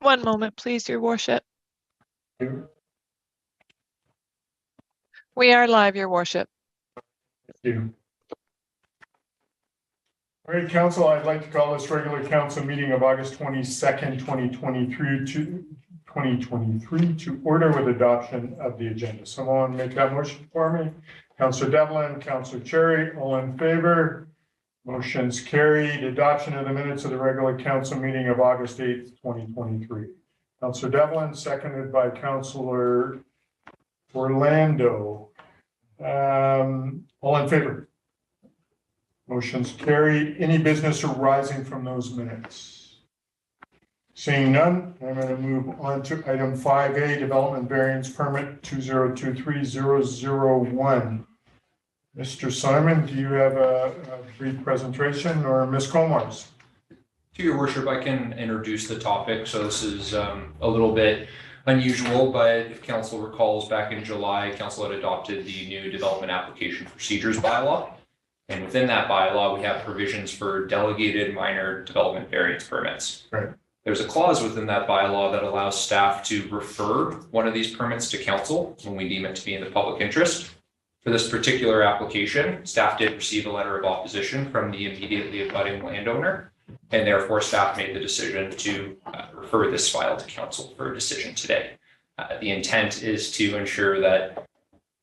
One moment, please, Your Worship. We are live, Your Worship. Thank you. All right, Council, I'd like to call this regular council meeting of August 22nd, 2023 to order with adoption of the agenda. Someone make that motion for me. Councillor Devlin, Councillor Cherry, all in favor? Motion's carried. Adoption of the minutes of the regular council meeting of August 8th, 2023. Councillor Devlin, seconded by Councillor Orlando. All in favor? Motion's carried. Any business arising from those minutes? Seeing none, I'm going to move on to item 5A, development variance permit 2023001. Mr. Simon, do you have a brief presentation, or Ms. Comars? To your worship, I can introduce the topic. So this is a little bit unusual, but if council recalls, back in July, council had adopted the new development application procedures bylaw. And within that bylaw, we have provisions for delegated minor development variance permits. Right. There's a clause within that bylaw that allows staff to refer one of these permits to council when we deem it to be in the public interest. For this particular application, staff did receive a letter of opposition from the immediately abutting landowner, and therefore staff made the decision to refer this file to council for a decision today. The intent is to ensure that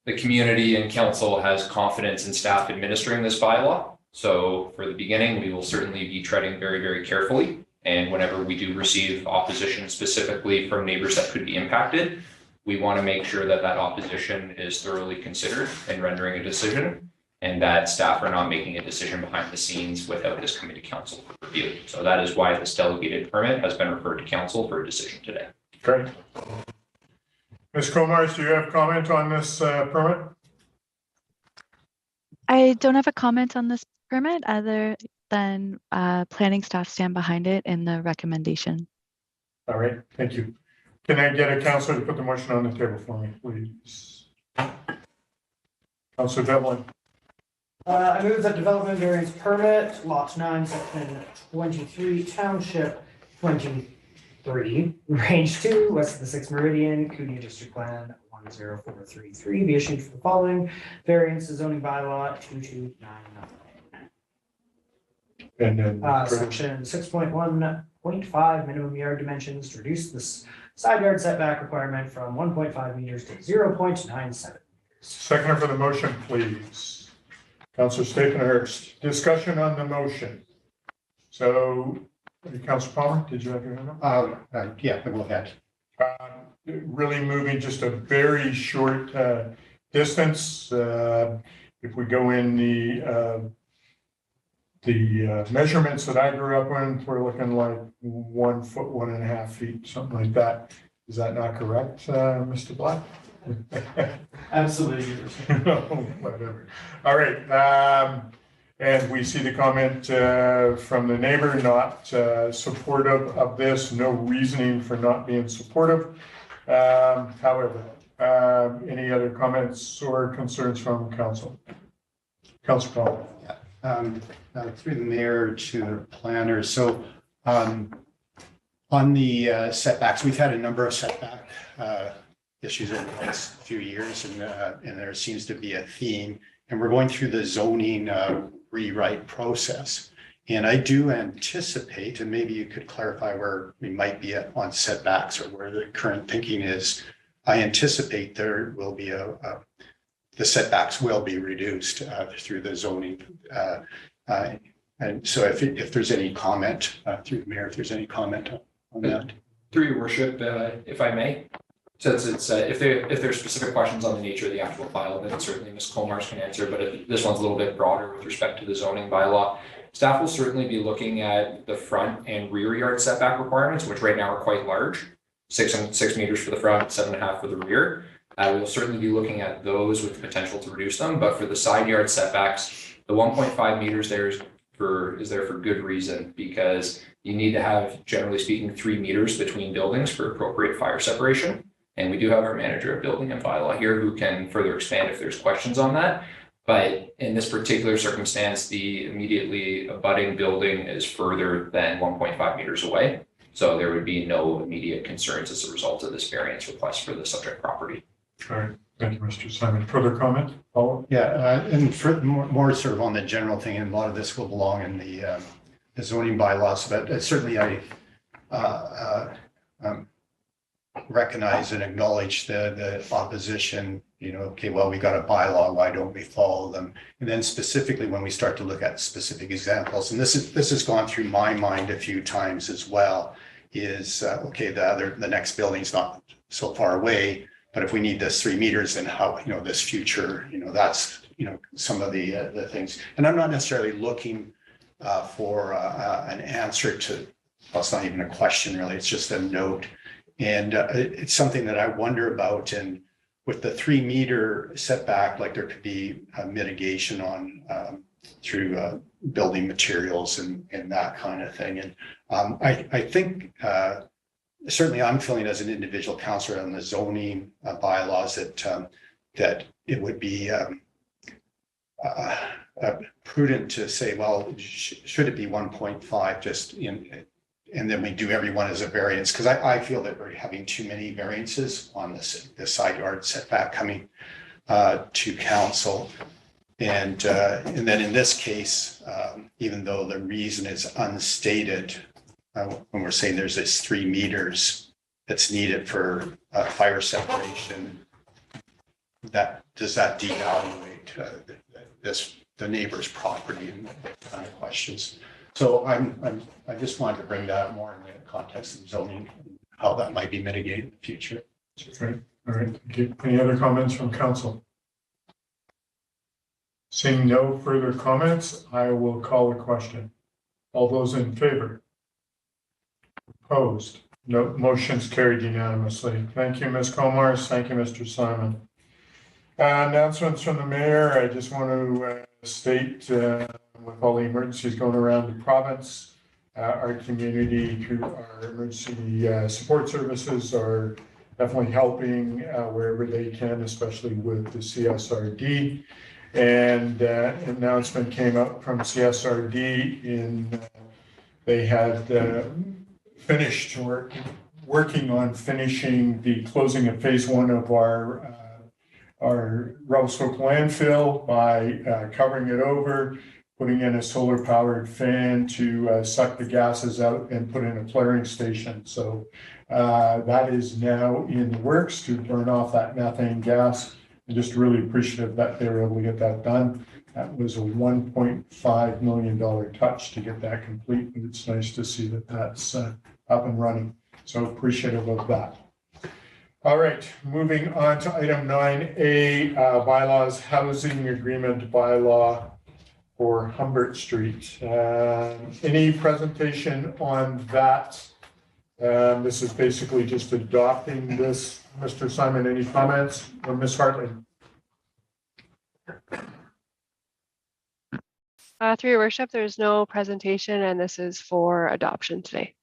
the community and council has confidence in staff administering this bylaw. So for the beginning, we will certainly be treading very, very carefully. And whenever we do receive opposition specifically from neighbors that could be impacted, we want to make sure that that opposition is thoroughly considered in rendering a decision, and that staff are not making a decision behind the scenes without this coming to council for review. So that is why this delegated permit has been referred to council for a decision today. Great. Ms. Comars, do you have comment on this permit? I don't have a comment on this permit other than planning staff stand behind it in the recommendation. All right, thank you. Can I get a councillor to put the motion on the table for me, please? Councillor Devlin. I move that development variance permit, lot 9, section 23, township 23, range 2, west of the 6th meridian, Coonie District Plan 10433, be issued for the following variance to zoning bylaw 2299. And then Section 6.1.5, minimum yard dimensions to reduce this side yard setback requirement from 1.5 meters to 0.97. seconder for the motion, please. Councillor Staphenhurst. Discussion on the motion. So, Councillor Palmer, did you have your hand up? Yeah, go ahead. Really moving just a very short distance. If we go in the measurements that I grew up in, we're looking like 1 foot, 1.5 feet, something like that. Is that not correct, Mr. Black? Absolutely. Whatever. All right. And we see the comment from the neighbor, not supportive of this, no reasoning for not being supportive. However, any other comments or concerns from council? Councilor Paul. Through the mayor to the planner. So on the setbacks, we've had a number of setback issues over the last few years, and there seems to be a theme, and we're going through the zoning rewrite process. And I do anticipate, and maybe you could clarify where we might be at on setbacks or where the current thinking is. I anticipate there will be the setbacks will be reduced through the zoning. And so if there's any comment through the mayor, if there's any comment on that. Through your worship, if I may, since it's if there's specific questions on the nature of the actual file, then certainly Ms. Comars can answer. But if this one's a little bit broader with respect to the zoning bylaw, staff will certainly be looking at the front and rear yard setback requirements, which right now are quite large, 6 meters for the front, 7.5 for the rear. We will certainly be looking at those with the potential to reduce them. But for the side yard setbacks, the 1.5 meters there is there for good reason, because you need to have, generally speaking, 3 meters between buildings for appropriate fire separation. And we do have our manager of building and bylaw here who can further expand if there's questions on that. But in this particular circumstance, the immediately abutting building is further than 1.5 meters away. So there would be no immediate concerns as a result of this variance request for the subject property. All right, thank you, Mr. Simon. Further comment? Paul? Yeah, and for more sort of on the general thing, and a lot of this will belong in the zoning bylaws, but certainly I recognize and acknowledge the opposition, okay, well, we got a bylaw, why don't we follow them? And then specifically when we start to look at specific examples, and this has gone through my mind a few times as well, is, okay, the next building's not so far away, but if we need this 3 meters, then how, this future, that's, some of the things. And I'm not necessarily looking for an answer to, well, it's not even a question really, it's just a note. And it's something that I wonder about. And with the 3 meter setback, like there could be a mitigation on through building materials and that kind of thing. And I think certainly I'm feeling as an individual counselor on the zoning bylaws that it would be prudent to say, well, should it be 1.5 just and then we do every one as a variance, because I feel that we're having too many variances on the side yard setback coming to council. And then in this case, even though the reason is unstated, when we're saying there's this 3 meters that's needed for fire separation, does that devaluate the neighbor's property and kind of questions. So I just wanted to bring that more in the context of zoning, how that might be mitigated in the future. Great. All right. Thank you. Any other comments from council? Seeing no further comments, I will call a question. All those in favor? Opposed? No, motion's carried unanimously. Thank you, Ms. Comars. Thank you, Mr. Simon. Announcements from the mayor. I just want to state with all the emergencies going around the province, our community through our emergency support services are definitely helping wherever they can, especially with the CSRD. And announcement came up from CSRD they had finished working on finishing the closing of phase 1 of our Rousehoek landfill by covering it over, putting in a solar powered fan to suck the gases out and put in a flaring station. So that is now in the works to burn off that methane gas. I'm just really appreciative that they were able to get that done. That was a $1.5 million touch to get that complete, but it's nice to see that that's up and running. So appreciative of that. All right, moving on to item 9A, bylaws, housing agreement bylaw for Humbert Street. Any presentation on that? This is basically just adopting this. Mr. Simon, any comments? Or Ms. Hartley? Through your worship, there's no presentation and this is for adoption today.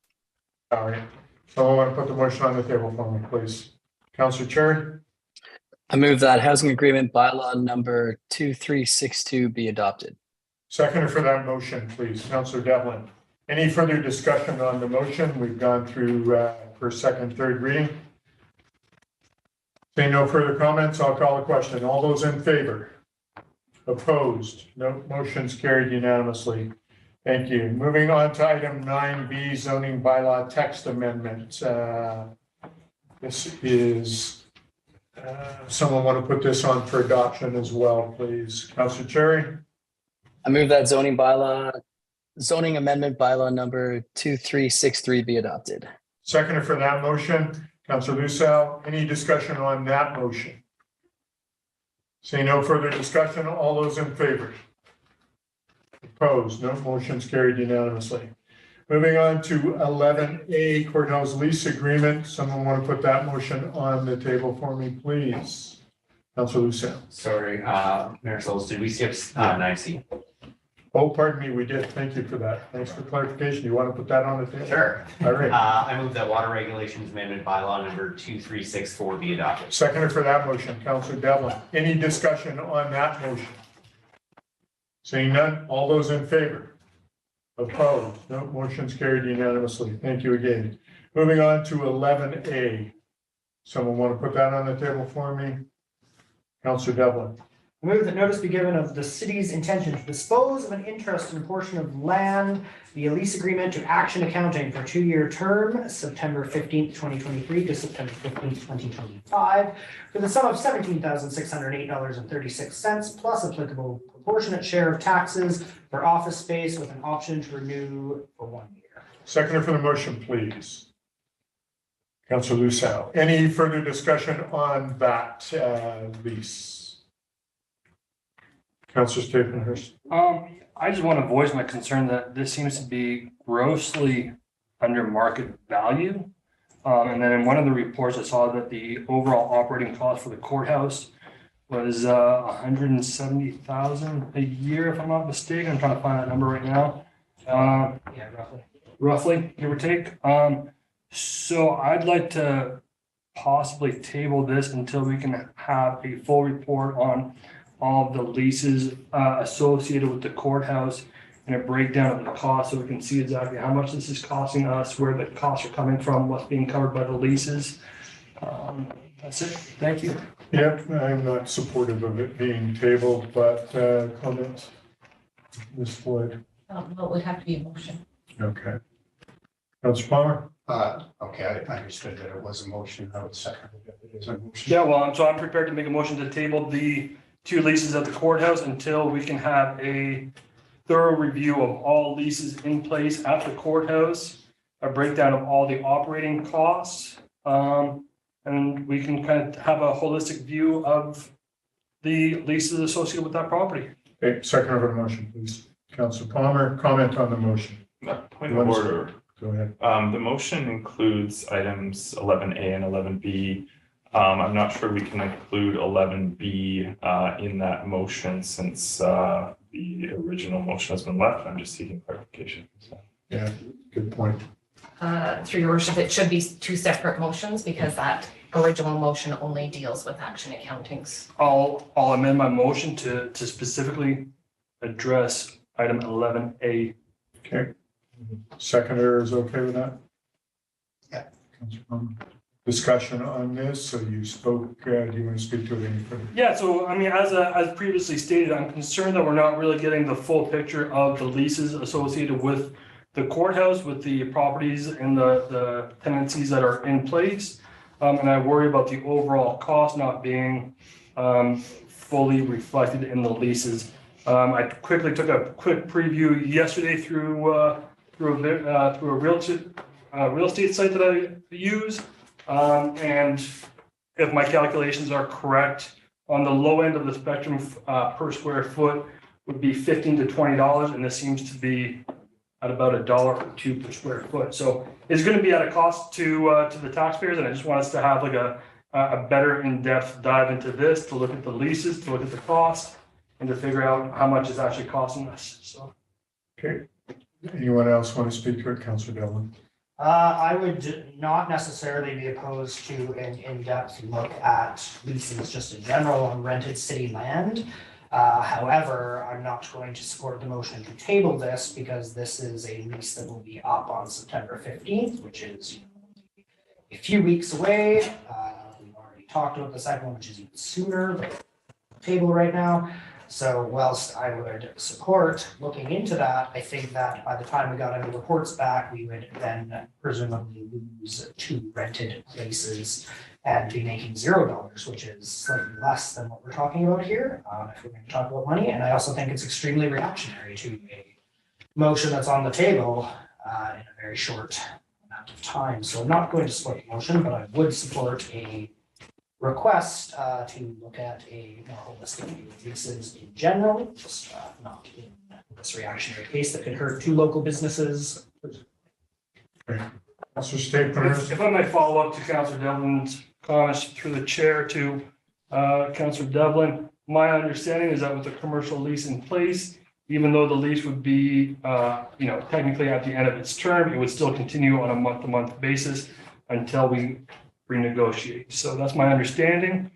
All right, someone want to put the motion on the table for me, please? Councillor Cherry? I move that housing agreement bylaw number 2362 be adopted. Seconder for that motion, please. Councillor Devlin. Any further discussion on the motion? We've gone through first, second, third reading. Seeing no further comments, I'll call the question. All those in favor? Opposed? No, motion's carried unanimously. Thank you. Moving on to item 9B, zoning bylaw text amendment. This is, someone want to put this on for adoption as well, please. Councillor Cherry? I move that zoning amendment bylaw number 2363 be adopted. Seconder for that motion, Councillor Lucel. Any discussion on that motion? Seeing no further discussion, all those in favor? Opposed? No, motion's carried unanimously. Moving on to 11A, courthouse lease agreement. Someone want to put that motion on the table for me, please? Councillor Lucel. Sorry, Mayor Souls, did we skip 9C? Oh, pardon me, we did. Thank you for that. Thanks for clarification. You want to put that on the table? Sure. All right. I move that water regulations amendment bylaw number 2364 be adopted. Seconder for that motion, Councillor Devlin. Any discussion on that motion? Seeing none, all those in favor? Opposed? No, motion's carried unanimously. Thank you again. Moving on to 11A. Someone want to put that on the table for me? Councillor Devlin. I move that notice be given of the city's intention to dispose of an interest in a portion of land via lease agreement to Action Accounting for a 2-year term, September 15th, 2023 to September 15th, 2025, for the sum of $17,608.36 plus applicable proportionate share of taxes for office space with an option to renew for 1 year. Seconder for the motion, please. Councillor Lucelle. Any further discussion on that lease? Councillor Stapleton. I just want to voice my concern that this seems to be grossly under market value. And then in one of the reports, I saw that the overall operating cost for the courthouse was $170,000 a year, if I'm not mistaken. I'm trying to find that number right now. Yeah, Roughly, give or take. So I'd like to possibly table this until we can have a full report on all of the leases associated with the courthouse and a breakdown of the cost, so we can see exactly how much this is costing us, where the costs are coming from, what's being covered by the leases. That's it. Thank you. Yep, I'm not supportive of it being tabled, but comments? Ms. Floyd? Well, it would have to be a motion. Okay. Councillor Palmer? Okay, I understood that it was a motion. I would second it. It is a motion. Yeah, well, I'm prepared to make a motion to table the 2 leases at the courthouse until we can have a thorough review of all leases in place at the courthouse, a breakdown of all the operating costs, and we can kind of have a holistic view of the leases associated with that property. Okay, second over the motion, please. Councillor Palmer, comment on the motion. Point of order. Go ahead. The motion includes items 11A and 11B. I'm not sure we can include 11B in that motion since the original motion has been left. I'm just seeking clarification. So. Yeah, good point. Through your worship, it should be 2 separate motions because that original motion only deals with Action Accountings. I'll amend my motion to specifically address item 11A. Okay. Seconder is okay with that? Yeah. Councillor Palmer. Discussion on this. So you spoke, do you want to speak to it any further? Yeah, so I mean, as previously stated, I'm concerned that we're not really getting the full picture of the leases associated with the courthouse, with the properties and the tenancies that are in place. And I worry about the overall cost not being fully reflected in the leases. I quickly took a quick preview yesterday through a real estate site that I use. And if my calculations are correct, on the low end of the spectrum per square foot would be $15 to $20, and this seems to be at about $1 or $2 per square foot. So it's going to be at a cost to the taxpayers, and I just want us to have like a better in-depth dive into this, to look at the leases, to look at the cost, and to figure out how much it's actually costing us. So, okay. Anyone else want to speak to it, Councillor Devlin? I would not necessarily be opposed to an in-depth look at leases just in general on rented city land. However, I'm not going to support the motion to table this because this is a lease that will be up on September 15th, which is a few weeks away. We've already talked about the second one, which is even sooner, but table right now. So whilst I would support looking into that, I think that by the time we got any reports back, we would then presumably lose 2 rented places and be making $0, which is slightly less than what we're talking about here, if we're going to talk about money. And I also think it's extremely reactionary to a motion that's on the table in a very short amount of time. So I'm not going to support the motion, but I would support a request to look at a more holistic view of leases in general, just not in this reactionary case that could hurt 2 local businesses. Councillor Stapleton. if I might follow up to Councillor Devlin's comments through the chair to Councillor Devlin, my understanding is that with the commercial lease in place, even though the lease would be, technically at the end of its term, it would still continue on a month-to-month basis until we renegotiate. So that's my understanding.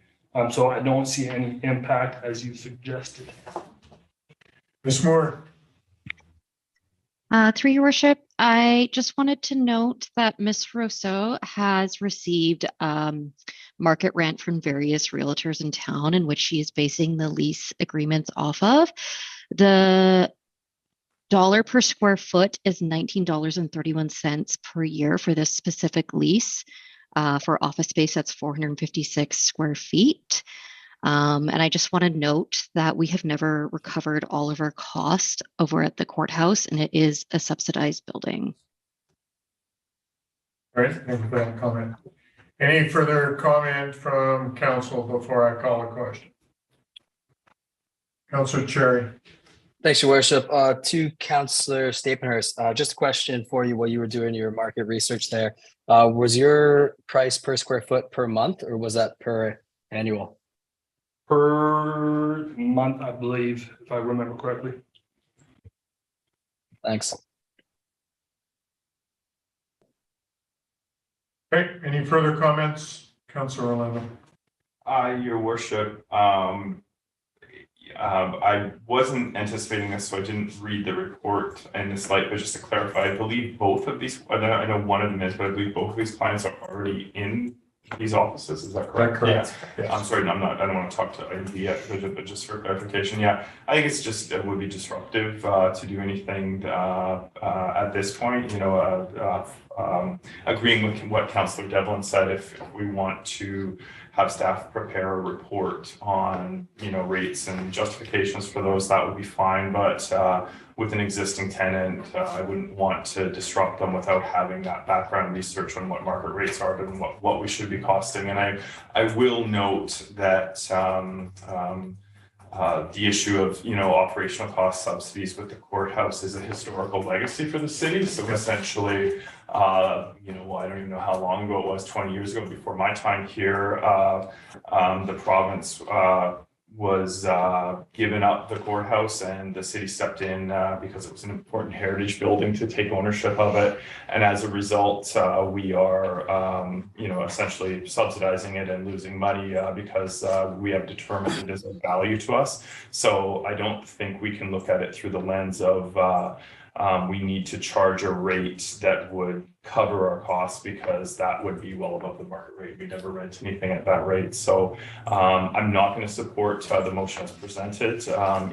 So I don't see any impact as you suggested. Ms. Moore. Through your worship, I just wanted to note that Ms. Rousseau has received market rent from various realtors in town in which she is basing the lease agreements off of. The dollar per square foot is $19.31 per year for this specific lease for office space that's 456 square feet. And I just want to note that we have never recovered all of our costs over at the courthouse, and it is a subsidized building. All right, thank you for that comment. Any further comment from council before I call a question? Councilor Cherry. Thanks, Your Worship. To Councillor Stapenhurst, just a question for you while you were doing your market research there. Was your price per square foot per month, or was that per annual? Per month, I believe, if I remember correctly. Thanks. Okay, any further comments? Councillor Orlando. Your worship, I wasn't anticipating this, so I didn't read the report in this light, but just to clarify, I believe both of these, I know one of them is, but I believe both of these clients are already in these offices, is that correct? Correct. Yeah. Yes. I'm sorry, I don't want to talk to IND yet, but just for clarification, yeah, I think it's just, it would be disruptive to do anything at this point, you know, agreeing with what Councillor Devlin said, if we want to have staff prepare a report on, you know, rates and justifications for those, that would be fine, but with an existing tenant, I wouldn't want to disrupt them without having that background research on what market rates are and what we should be costing. And I will note that the issue of, you know, operational cost subsidies with the courthouse is a historical legacy for the city. So essentially, you know, I don't even know how long ago it was, 20 years ago, before my time here, the province was given up the courthouse, and the city stepped in because it was an important heritage building to take ownership of it. And as a result, we are, you know, essentially subsidizing it and losing money because we have determined it is of value to us. So I don't think we can look at it through the lens of we need to charge a rate that would cover our costs, because that would be well above the market rate. We never rent anything at that rate. So I'm not going to support the motion as presented.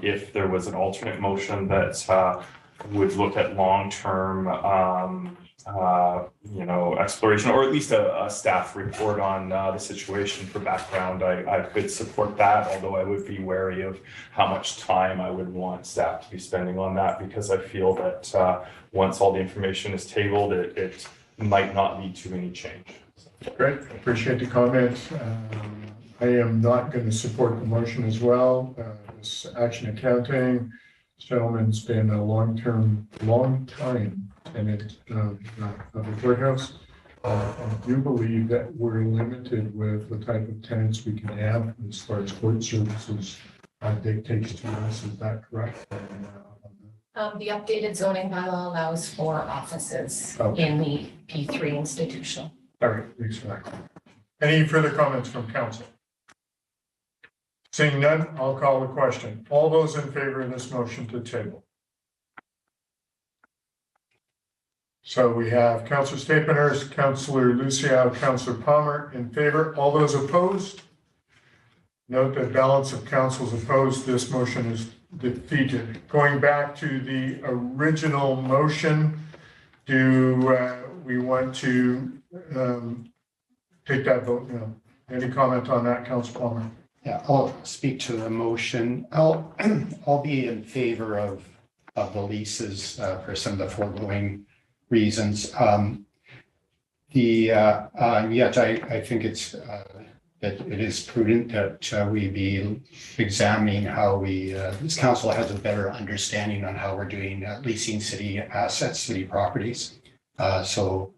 If there was an alternate motion that would look at long-term you know, exploration, or at least a staff report on the situation for background, I could support that, although I would be wary of how much time I would want staff to be spending on that, because I feel that once all the information is tabled, it might not lead to any change. Great, appreciate the comment. I am not going to support the motion as well. This Action Accounting, this gentleman's been a long time tenant of the courthouse. I do believe that we're limited with the type of tenants we can have as far as court services dictates to us. Is that correct? The updated zoning bylaw allows for offices in the P3 institution. All right, thanks for that. Any further comments from council? Seeing none, I'll call the question. All those in favor of this motion to table? So we have Councillor Stapenhurst, Councillor Lucio, Councillor Palmer in favor. All those opposed? Note that balance of councils opposed. This motion is defeated. Going back to the original motion, do we want to take that vote now? Any comment on that, Councillor Palmer? Yeah, I'll speak to the motion. I'll be in favor of the leases for some of the foregoing reasons. Yet I think it's that it is prudent that we be examining how we this council has a better understanding on how we're doing leasing city assets, city properties. So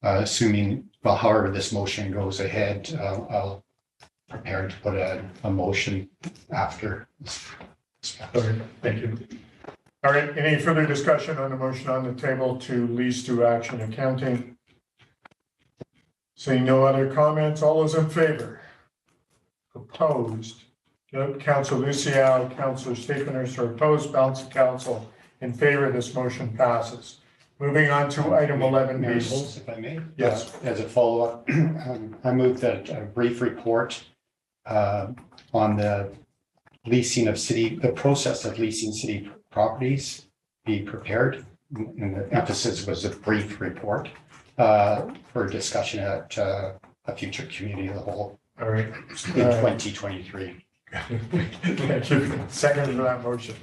assuming, well, however this motion goes ahead, I'll prepare to put a motion after this. Okay, thank you. All right, any further discussion on the motion on the table to lease to Action Accounting? Seeing no other comments, all those in favor? Opposed? Councillor Lucio, Councillor Stapenhurst are opposed. Balance of council In favor, this motion passes. Moving on to item 11B. Mayor Bowles, if I may. Yes. As a follow-up, I move that a brief report on the the process of leasing city properties be prepared. And the emphasis was a brief report for discussion at a future committee of the whole All right. in 2023. Thank you. Second for that motion,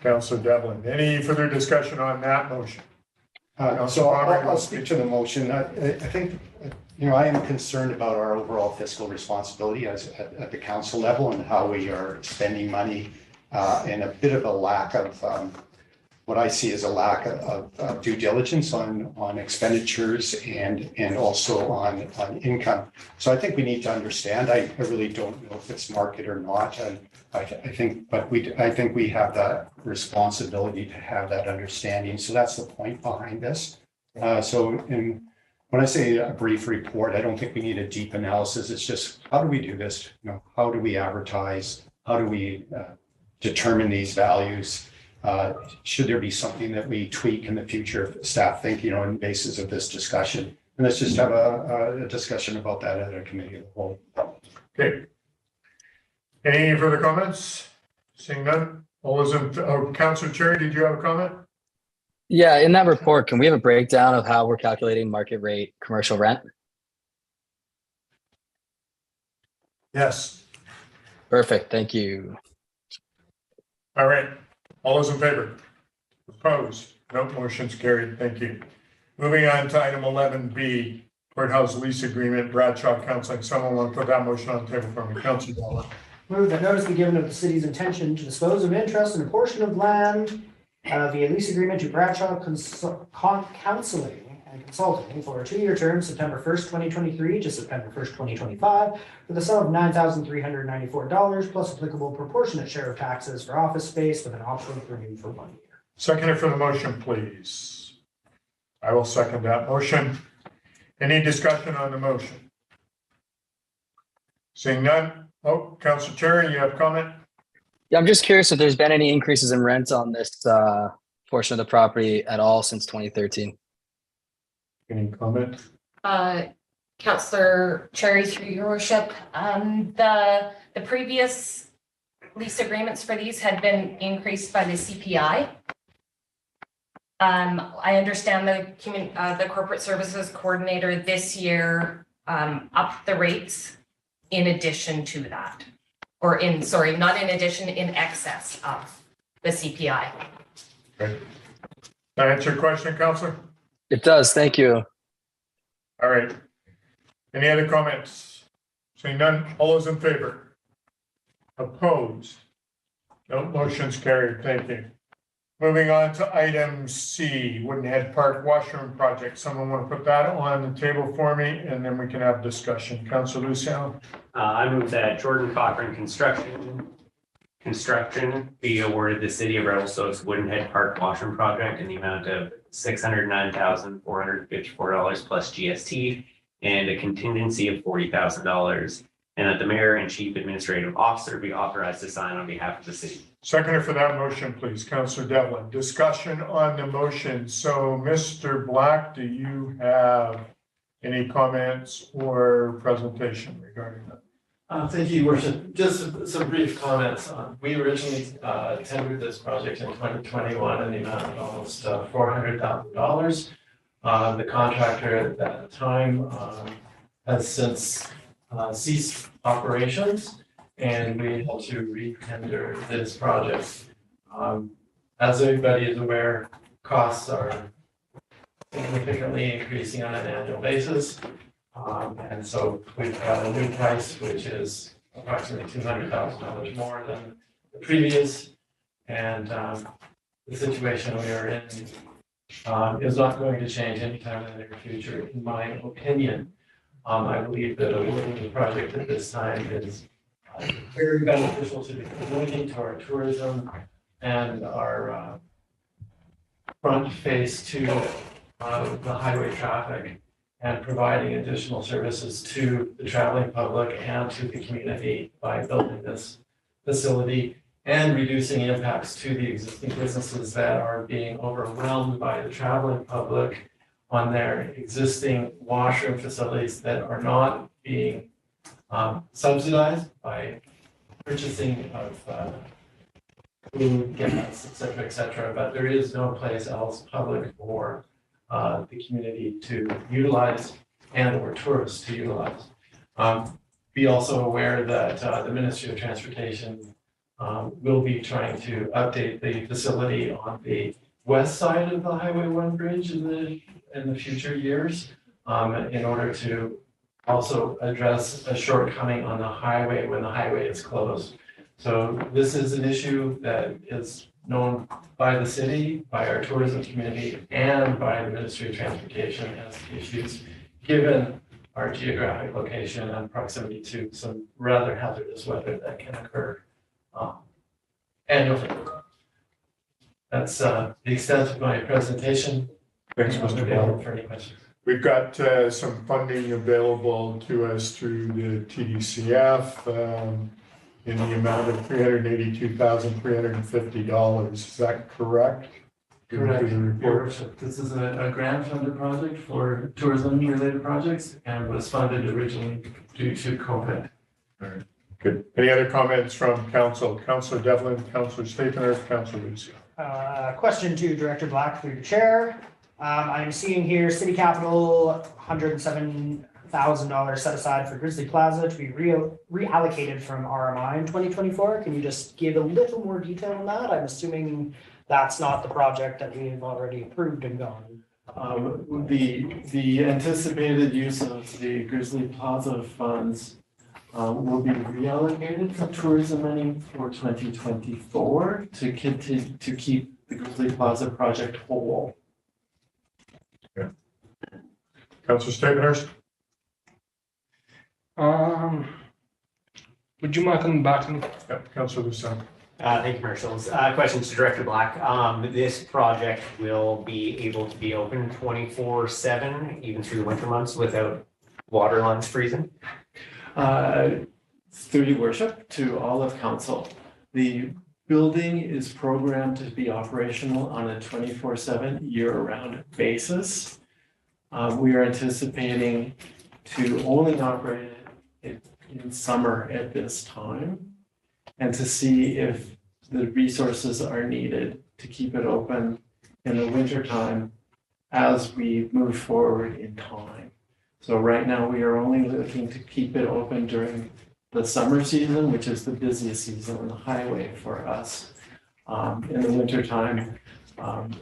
Councillor Devlin. Any further discussion on that motion? So I'll speak to the motion. I think, I am concerned about our overall fiscal responsibility at the council level and how we are spending money and a bit of a lack of what I see as a lack of due diligence on expenditures and also on income. So I think we need to understand. I really don't know if it's market or not. And I think we have that responsibility to have that understanding. So that's the point behind this. When I say a brief report, I don't think we need a deep analysis. It's just, how do we do this? How do we advertise? How do we determine these values? Should there be something that we tweak in the future if staff think, on the basis of this discussion? And let's just have a discussion about that at a committee of the whole. Okay. Any further comments? Seeing none. All those Councillor Cherry, did you have a comment? Yeah, in that report, can we have a breakdown of how we're calculating market rate commercial rent? Yes. Perfect, thank you. All right. All those in favor? Opposed? No, motion's carried. Thank you. Moving on to item 11B, courthouse lease agreement, Bradshaw Counseling. Someone want to put that motion on the table for me? Councillor Bella. Move that notice be given of the city's intention to dispose of interest in a portion of land via lease agreement to Bradshaw Counseling and Consulting for a 2-year term, September 1st, 2023 to September 1st, 2025, for the sum of $9,394 plus applicable proportionate share of taxes for office space with an option to renew for 1 year. Seconder for the motion, please. I will second that motion. Any discussion on the motion? Seeing none. Oh, Councillor Cherry, you have comment? Yeah, I'm just curious if there's been any increases in rent on this portion of the property at all since 2013. Any comment? Councillor Cherry, through your worship, the previous lease agreements for these had been increased by the CPI. I understand the corporate services coordinator this year upped the rates in addition to that. Or not in addition, in excess of the CPI. Okay. That answer your question, Councillor? It does, thank you. All right. Any other comments? Seeing none, all those in favor? Opposed? No, motion's carried. Thank you. Moving on to item C, Woodenhead Park Washroom Project. Someone want to put that on the table for me, and then we can have discussion. Councillor Luciano. I move that Jordan Cochran Construction be awarded the City of Revelstoke's Woodenhead Park Washroom Project in the amount of $609,454 plus GST and a contingency of $40,000, and that the mayor and chief administrative officer be authorized to sign on behalf of the city. Seconder for that motion, please. Councillor Devlin. Discussion on the motion. So, Mr. Black, do you have any comments or presentation regarding that? Thank you, Your Worship. Just some brief comments. We originally tendered this project in 2021 in the amount of almost $400,000. The contractor at that time has since ceased operations, and we had to re-tender this project. As everybody is aware, costs are significantly increasing on an annual basis. And so we've got a new price, which is approximately $200,000 more than the previous. And the situation we are in is not going to change anytime in the near future, in my opinion. I believe that awarding the project at this time is very beneficial to the community, to our tourism, and our front face to the highway traffic, and providing additional services to the traveling public and to the community by building this facility and reducing impacts to the existing businesses that are being overwhelmed by the traveling public on their existing washroom facilities that are not being subsidized by purchasing of food, gas, et cetera, but there is no place else public for the community to utilize and or tourists to utilize. Be also aware that the Ministry of Transportation will be trying to update the facility on the west side of the Highway 1 bridge in the future years in order to also address a shortcoming on the highway when the highway is closed. So this is an issue that is known by the city, by our tourism community, and by the Ministry of Transportation as issues, given our geographic location and proximity to some rather hazardous weather that can occur annually. That's the extent of my presentation. Thanks, Mr. Ball. For any questions. We've got some funding available to us through the TDCF in the amount of $382,350. Is that correct? Correct. Your Worship, this is a grant funded project for tourism related projects and was funded originally due to COVID. All right, good. Any other comments from council? Councillor Devlin, Councillor Stapleton, Councillor Lucio. Question to Director Black through the chair. I'm seeing here city capital, $107,000 set aside for Grizzly Plaza to be reallocated from RMI in 2024. Can you just give a little more detail on that? I'm assuming that's not the project that we have already approved and gone. The anticipated use of the Grizzly Plaza funds will be reallocated from tourism money for 2024 to continue to keep the Grizzly Plaza project whole. Okay. Councillor Stapleton. Would you mind coming back to me? Yep, Councillor Lucio. Thank you, Marshals. Questions to Director Black. This project will be able to be open 24/7, even through the winter months without water lines freezing? Through your worship, to all of council, the building is programmed to be operational on a 24/7 year-round basis. We are anticipating to only operate it in summer at this time and to see if the resources are needed to keep it open in the winter time as we move forward in time. So right now we are only looking to keep it open during the summer season, which is the busiest season on the highway for us. In the winter time,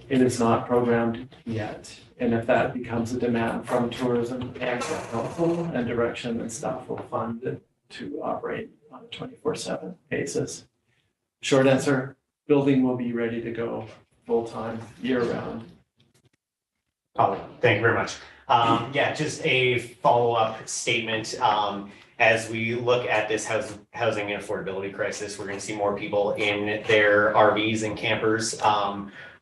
it is not programmed yet. And if that becomes a demand from tourism and council and direction, then staff will fund it to operate on a 24/7 basis. Short answer, building will be ready to go full-time, year-round. Thank you very much. Yeah, just a follow-up statement. As we look at this housing and affordability crisis, we're going to see more people in their RVs and campers.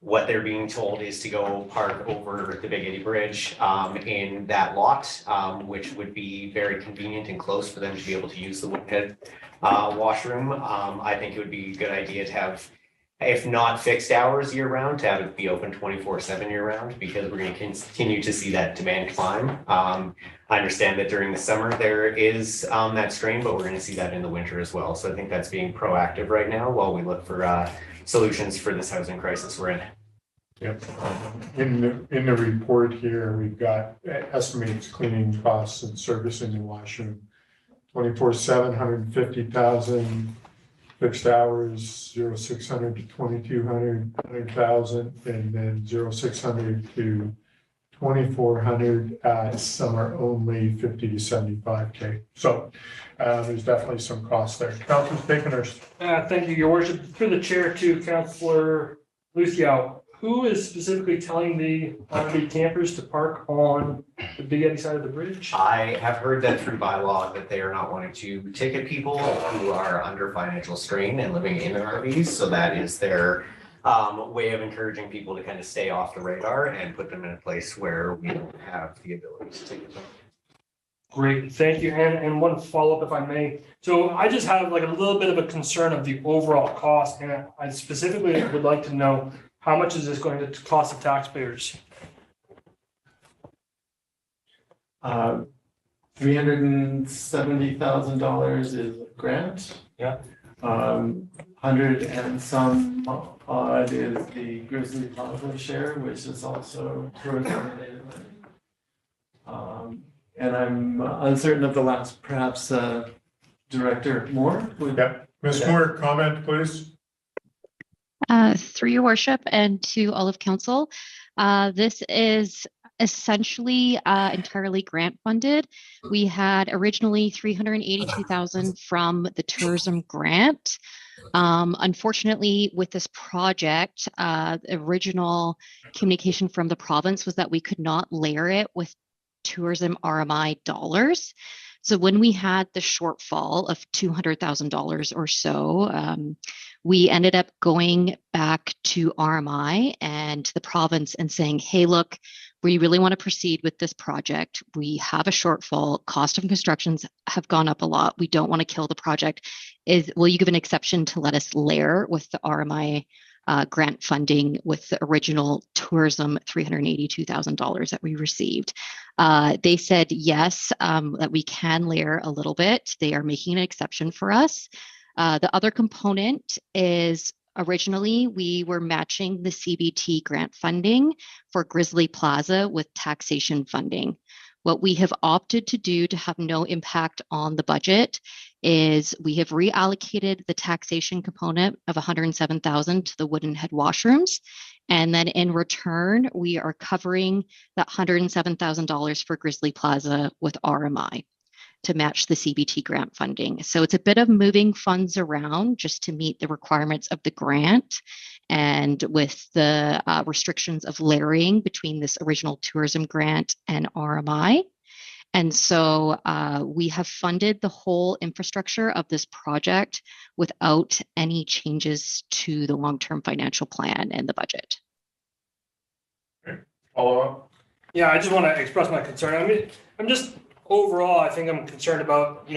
What they're being told is to go park over the Big Eddy Bridge in that lot, which would be very convenient and close for them to be able to use the Woodhead washroom. I think it would be a good idea to have, if not fixed hours year round, to have it be open 24/7 year round, because we're going to continue to see that demand climb. I understand that during the summer there is that strain, but we're going to see that in the winter as well. So I think that's being proactive right now while we look for solutions for this housing crisis we're in. Yep. In the report here, we've got estimates cleaning costs and servicing the washroom. 24/7, 150,000. Fixed hours, 0600 to 2200, 100,000, and then 0600 to 2400 summer only 50 to 75K. So there's definitely some costs there. Councillor Stapleton. Thank you, Your Worship. Through the chair to Councillor Lucio, who is specifically telling the RV campers to park on the Big Eddy side of the bridge? I have heard that through bylaw that they are not wanting to ticket people who are under financial strain and living in their RVs. So that is their way of encouraging people to kind of stay off the radar and put them in a place where we don't have the ability to ticket them. Great, thank you. And one follow-up, if I may. So I just have like a little bit of a concern of the overall cost, and I specifically would like to know how much is this going to cost the taxpayers? $370,000 is a grant. Yeah. 100 and some odd is the Grizzly Plaza share, which is also tourism related money. And I'm uncertain of the last, perhaps Director Moore would. Yep. Ms. Moore, comment, please. Through your worship and to all of council, this is essentially entirely grant funded. We had originally 382,000 from the tourism grant. Unfortunately, with this project, the original communication from the province was that we could not layer it with tourism RMI dollars. So when we had the shortfall of $200,000 or so, we ended up going back to RMI and the province and saying, hey, look, we really want to proceed with this project. We have a shortfall. Cost of constructions have gone up a lot. We don't want to kill the project. Will you give an exception to let us layer with the RMI grant funding with the original tourism $382,000 that we received? They said yes, that we can layer a little bit. They are making an exception for us. The other component is originally we were matching the CBT grant funding for Grizzly Plaza with taxation funding. What we have opted to do to have no impact on the budget is we have reallocated the taxation component of $107,000 to the Wooden Head washrooms. And then in return, we are covering that $107,000 for Grizzly Plaza with RMI to match the CBT grant funding. So it's a bit of moving funds around just to meet the requirements of the grant and with the restrictions of layering between this original tourism grant and RMI. And so we have funded the whole infrastructure of this project without any changes to the long-term financial plan and the budget. Follow up. Yeah, I just want to express my concern. I mean, I'm just overall, I think I'm concerned about,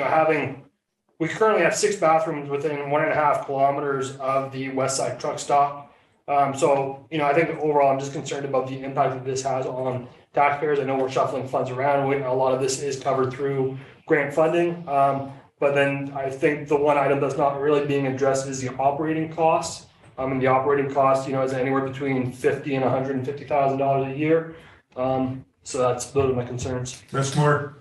we currently have 6 bathrooms within 1.5 kilometers of the West Side truck stop. So, I think overall, I'm just concerned about the impact that this has on taxpayers. I know we're shuffling funds around. A lot of this is covered through grant funding. But then I think the one item that's not really being addressed is the operating costs. And the operating cost, is anywhere between $50,000 and $150,000 a year. So those are my concerns. Ms. Moore.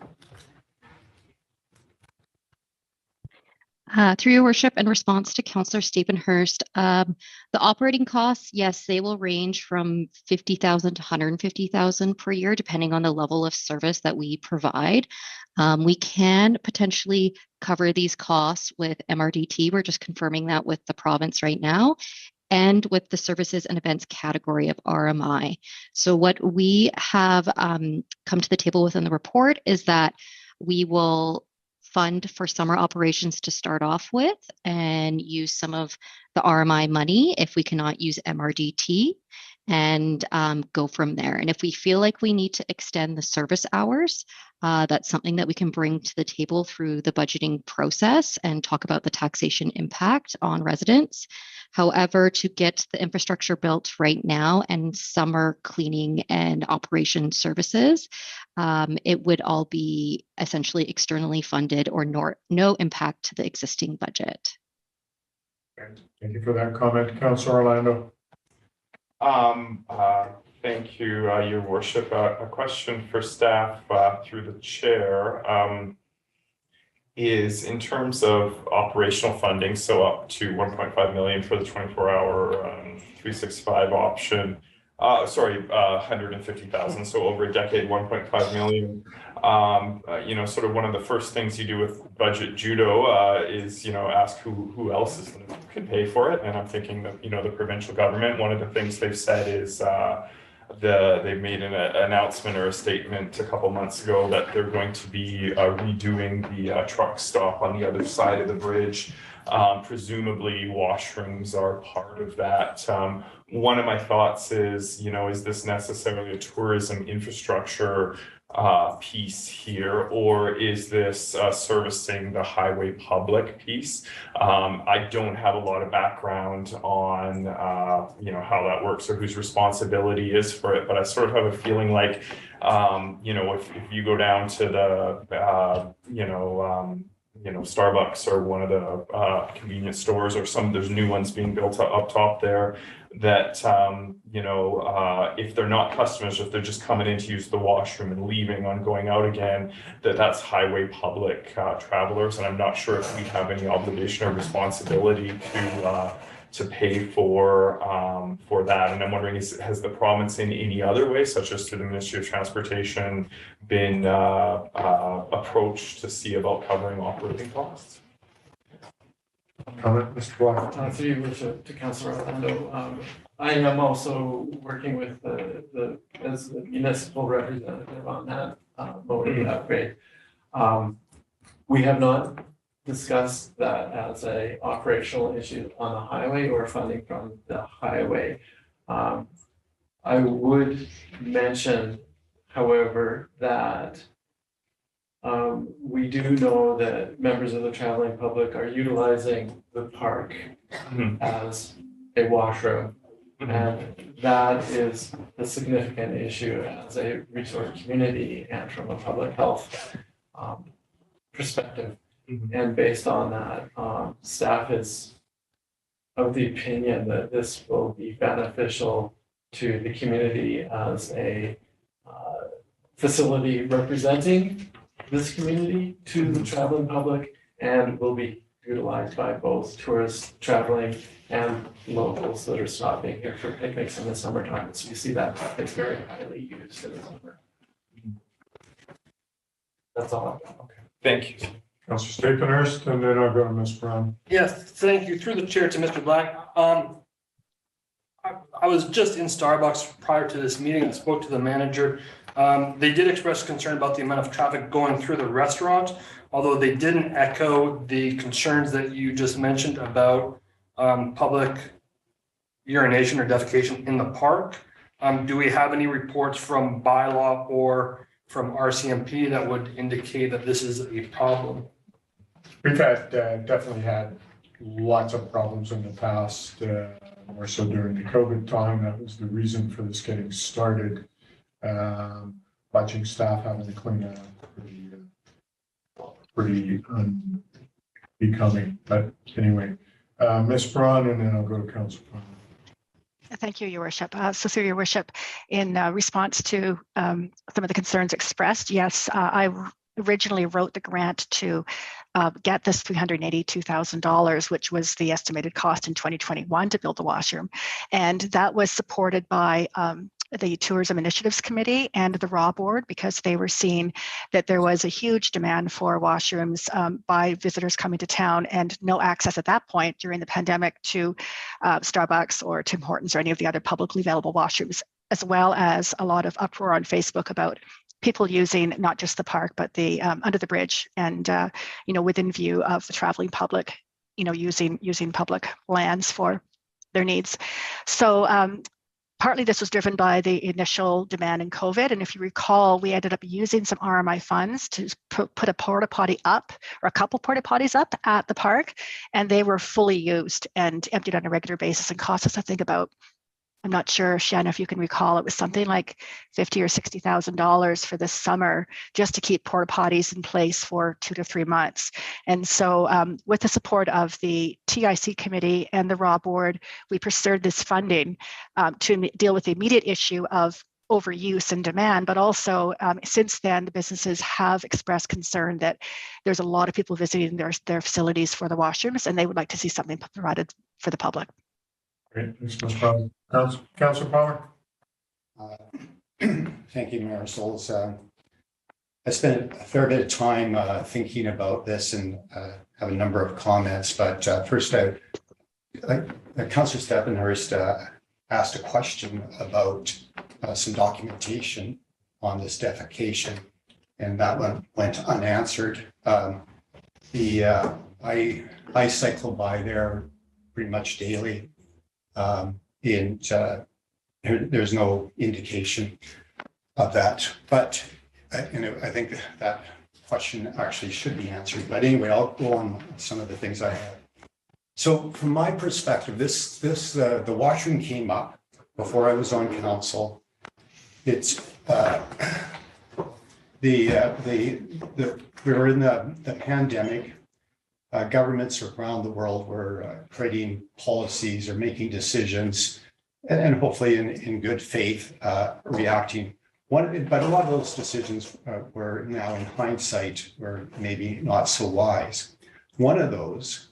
Through your worship, in response to Councillor Stapenhurst, the operating costs, yes, they will range from $50,000 to $150,000 per year, depending on the level of service that we provide. We can potentially cover these costs with MRDT. We're just confirming that with the province right now, and with the services and events category of RMI. So what we have come to the table with in the report is that we will fund for summer operations to start off with and use some of the RMI money if we cannot use MRDT, and go from there. And if we feel like we need to extend the service hours, that's something that we can bring to the table through the budgeting process and talk about the taxation impact on residents. However, to get the infrastructure built right now and summer cleaning and operation services, it would all be essentially externally funded or no impact to the existing budget. Thank you for that comment, Councillor Orlando. Thank you, Your Worship. A question for staff through the chair is in terms of operational funding, so up to 1.5 million for the 24-hour 365 option. 150,000. So over a decade, 1.5 million. Sort of one of the first things you do with budget judo is, ask who else can pay for it. And I'm thinking that, the provincial government, one of the things they've said is they've made an announcement or a statement a couple months ago that they're going to be redoing the truck stop on the other side of the bridge. Presumably washrooms are part of that. One of my thoughts is, is this necessarily a tourism infrastructure piece here, or is this servicing the highway public piece? I don't have a lot of background on, you know, how that works or whose responsibility is for it, but I sort of have a feeling like, you know, if you go down to the, you know, Starbucks or one of the convenience stores or there's new ones being built up top there, that, you know, if they're not customers, if they're just coming in to use the washroom and leaving on going out again, that's highway public travelers. And I'm not sure if we have any obligation or responsibility to pay for that. And I'm wondering, has the province in any other way, such as through the Ministry of Transportation, been approached to see about covering operating costs? Comment, Mr. Black? Through you, Worship, to Councillor Orlando. I am also working with as the municipal representative on that motor upgrade. We have not discussed that as a operational issue on the highway or funding from the highway. I would mention, however, that we do know that members of the traveling public are utilizing the park as a washroom. And that is a significant issue as a resort community and from a public health perspective. And based on that, staff is of the opinion that this will be beneficial to the community as a facility representing this community to the traveling public, and will be utilized by both tourists traveling and locals that are stopping here for picnics in the summertime. So you see that it's very highly used in the summer. That's all. Okay. Thank you. Councillor Stapenhurst, and then I'll go to Ms. Brown. Yes, thank you. Through the chair to Mr. Black. I was just in Starbucks prior to this meeting and spoke to the manager. They did express concern about the amount of traffic going through the restaurant, although they didn't echo the concerns that you just mentioned about public urination or defecation in the park. Do we have any reports from bylaw or from RCMP that would indicate that this is a problem? We've had definitely had lots of problems in the past, more so during the COVID time. That was the reason for this getting started. Watching staff having to clean up pretty unbecoming. But anyway, Ms. Braun, and then I'll go to Council Palmer. Thank you, Your Worship. So through Your Worship, in response to some of the concerns expressed, yes, I originally wrote the grant to get this $382,000, which was the estimated cost in 2021 to build the washroom. And that was supported by the Tourism Initiatives Committee and the RAW Board, because they were seeing that there was a huge demand for washrooms by visitors coming to town, and no access at that point during the pandemic to Starbucks or Tim Hortons or any of the other publicly available washrooms, as well as a lot of uproar on Facebook about people using not just the park, but the under the bridge and, you know, within view of the traveling public, you know, using public lands for their needs. So partly this was driven by the initial demand in COVID. And if you recall, we ended up using some RMI funds to put a porta potty up, or a couple porta potties up at the park, and they were fully used and emptied on a regular basis and cost us, I think, about, I'm not sure, Shanna, if you can recall, it was something like $50,000 or $60,000 for this summer just to keep porta potties in place for 2 to 3 months. And so with the support of the TIC committee and the RAW board, we pursued this funding to deal with the immediate issue of overuse and demand, but also since then, the businesses have expressed concern that there's a lot of people visiting their facilities for the washrooms, and they would like to see something provided for the public. Great, thanks, Ms. Brown. Councillor Palmer. Thank you, Mayor Souls. I spent a fair bit of time thinking about this and have a number of comments, but first, Councillor Stapenhurst asked a question about some documentation on this defecation, and that one went unanswered. I cycle by there pretty much daily. And there's no indication of that. But I think that question actually should be answered, but anyway, I'll go on some of the things I have. So from my perspective, the washroom came up before I was on council. It's we were in the pandemic. Governments around the world were creating policies or making decisions, and hopefully in good faith reacting. But a lot of those decisions were now in hindsight were maybe not so wise. One of those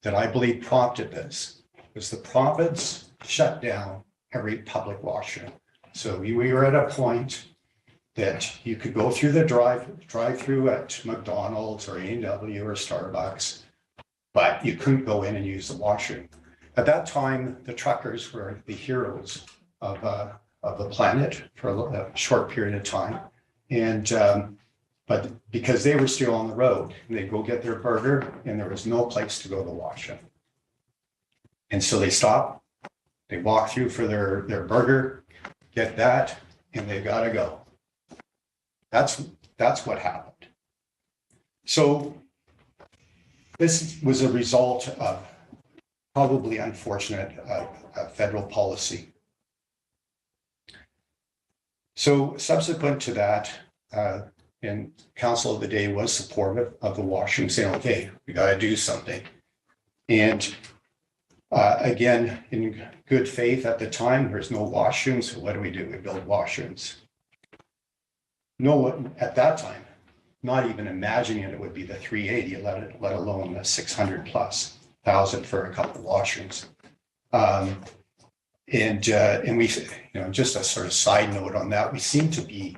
that I believe prompted this was the province shut down every public washroom. So we were at a point that you could go through the drive-through at McDonald's or A&W or Starbucks, but you couldn't go in and use the washroom. At that time, the truckers were the heroes of the planet for a short period of time. And but because they were still on the road, they'd go get their burger and there was no place to go to the washroom. And so they stopped, they walk through for their burger, get that, and they gotta go. That's what happened. So this was a result of probably unfortunate federal policy. So subsequent to that, and council of the day was supportive of the washroom, saying, okay, we got to do something. And again, in good faith at the time, there's no washrooms. So what do? We build washrooms. No one at that time, not even imagining it would be the 380, let alone the 600,000+ for a couple of washrooms. And we, just a sort of side note on that, we seem to be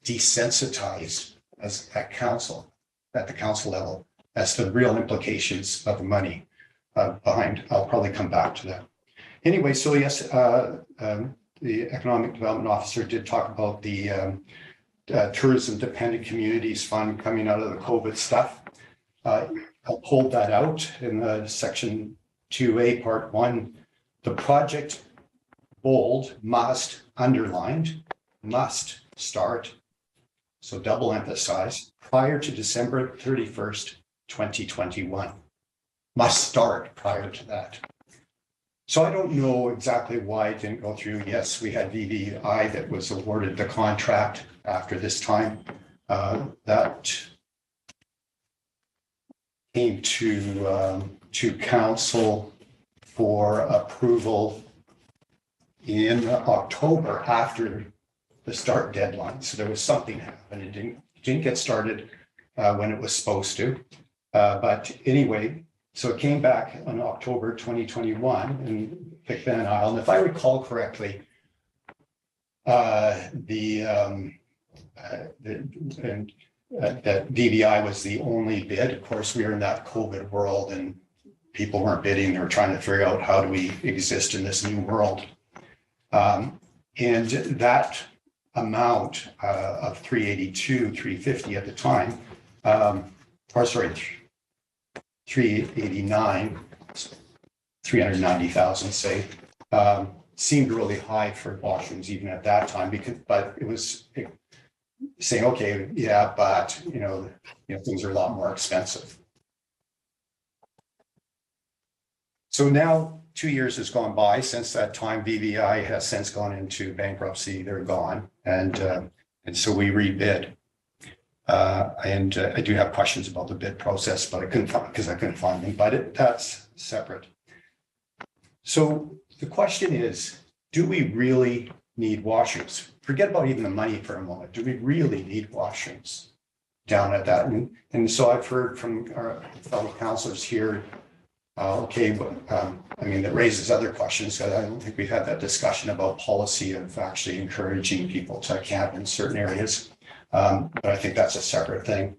desensitized as at the council level, as to the real implications of the money behind. I'll probably come back to that. Anyway, so yes, the Economic Development Officer did talk about the Tourism Dependent Communities Fund coming out of the COVID stuff. I'll pull that out in the section 2A, part 1. The project, bold, must, underlined, must start, so double emphasize, prior to December 31st, 2021. Must start prior to that. So I don't know exactly why it didn't go through. Yes, we had VVI that was awarded the contract after this time. That came to council for approval in October after the start deadline. So there was something happened. It didn't get started when it was supposed to. But anyway, so it came back in October 2021 and picked Van Isle. And if I recall correctly, that DVI was the only bid. Of course, we were in that COVID world and people weren't bidding. They were trying to figure out how do we exist in this new world. And that amount of 382, 350 at the time, 389, 390,000, say, seemed really high for washrooms even at that time, but it was saying, okay, yeah, but things are a lot more expensive. So now 2 years has gone by since that time. VVI has since gone into bankruptcy. They're gone, and so we rebid. And I do have questions about the bid process, but I couldn't find them. But that's separate. So the question is, do we really need washrooms? Forget about even the money for a moment. Do we really need washrooms down at that? And so I've heard from our fellow councillors here. That raises other questions. I don't think we've had that discussion about policy of actually encouraging people to camp in certain areas. But I think that's a separate thing.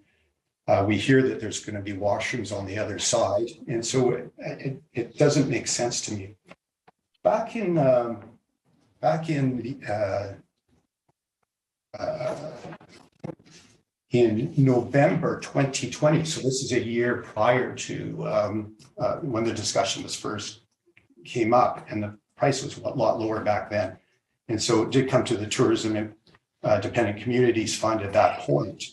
We hear that there's going to be washrooms on the other side. And so it doesn't make sense to me. Back in November 2020, so this is a year prior to when the discussion was first came up, and the price was a lot lower back then. And so it did come to the Tourism Dependent Communities Fund at that point.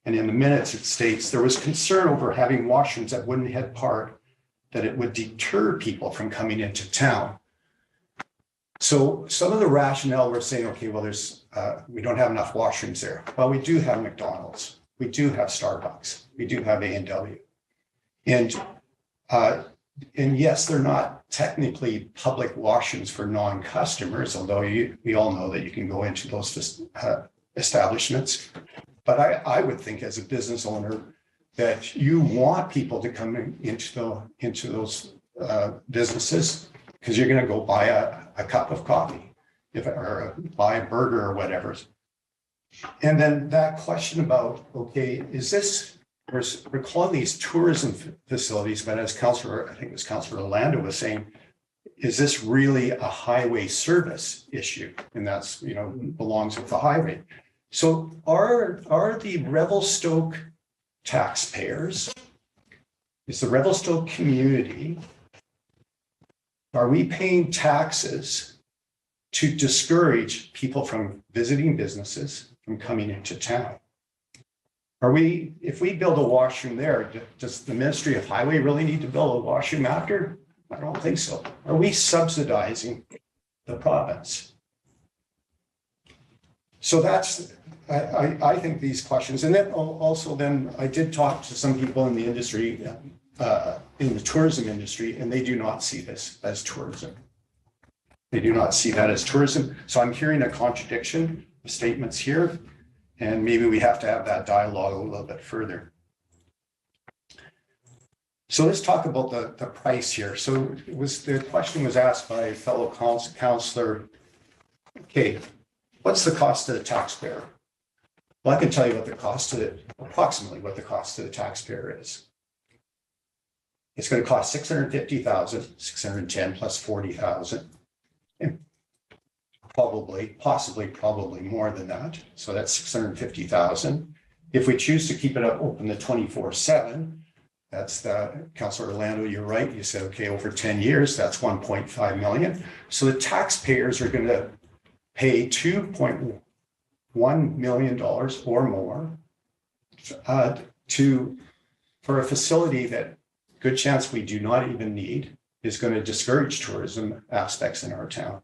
And in the minutes, it states there was concern over having washrooms at Wooden Head Park, that it would deter people from coming into town. So some of the rationale we're saying, okay, well, we don't have enough washrooms there. Well, we do have McDonald's, we do have Starbucks, we do have A&W. And yes, they're not technically public washrooms for non-customers, although we all know that you can go into those establishments. But I would think as a business owner that you want people to come into those businesses, because you're going to go buy a cup of coffee or buy a burger or whatever. And then that question about, okay, is this, we're calling these tourism facilities, but as Councillor, I think it was Councillor Orlando was saying, is this really a highway service issue? And that's, belongs with the highway. So are the Revelstoke taxpayers, is the Revelstoke community, are we paying taxes to discourage people from visiting businesses from coming into town? If we build a washroom there, does the Ministry of Highway really need to build a washroom after? I don't think so. Are we subsidizing the province? So that's, I think these questions, and then also then I did talk to some people in the industry, in the tourism industry, and they do not see this as tourism. They do not see that as tourism. So I'm hearing a contradiction of statements here, and maybe we have to have that dialogue a little bit further. So let's talk about the price here. So the question was asked by a fellow councillor, okay, what's the cost to the taxpayer? Well, I can tell you what the cost to approximately what the cost to the taxpayer is. It's going to cost $650,000, 610 plus 40,000, and possibly more than that. So that's 650,000. If we choose to keep it open the 24/7, that's Councillor Orlando, you're right. You said, okay, over 10 years, that's 1.5 million. So the taxpayers are going to pay $2.1 million or more for a facility that good chance we do not even need, is going to discourage tourism aspects in our town.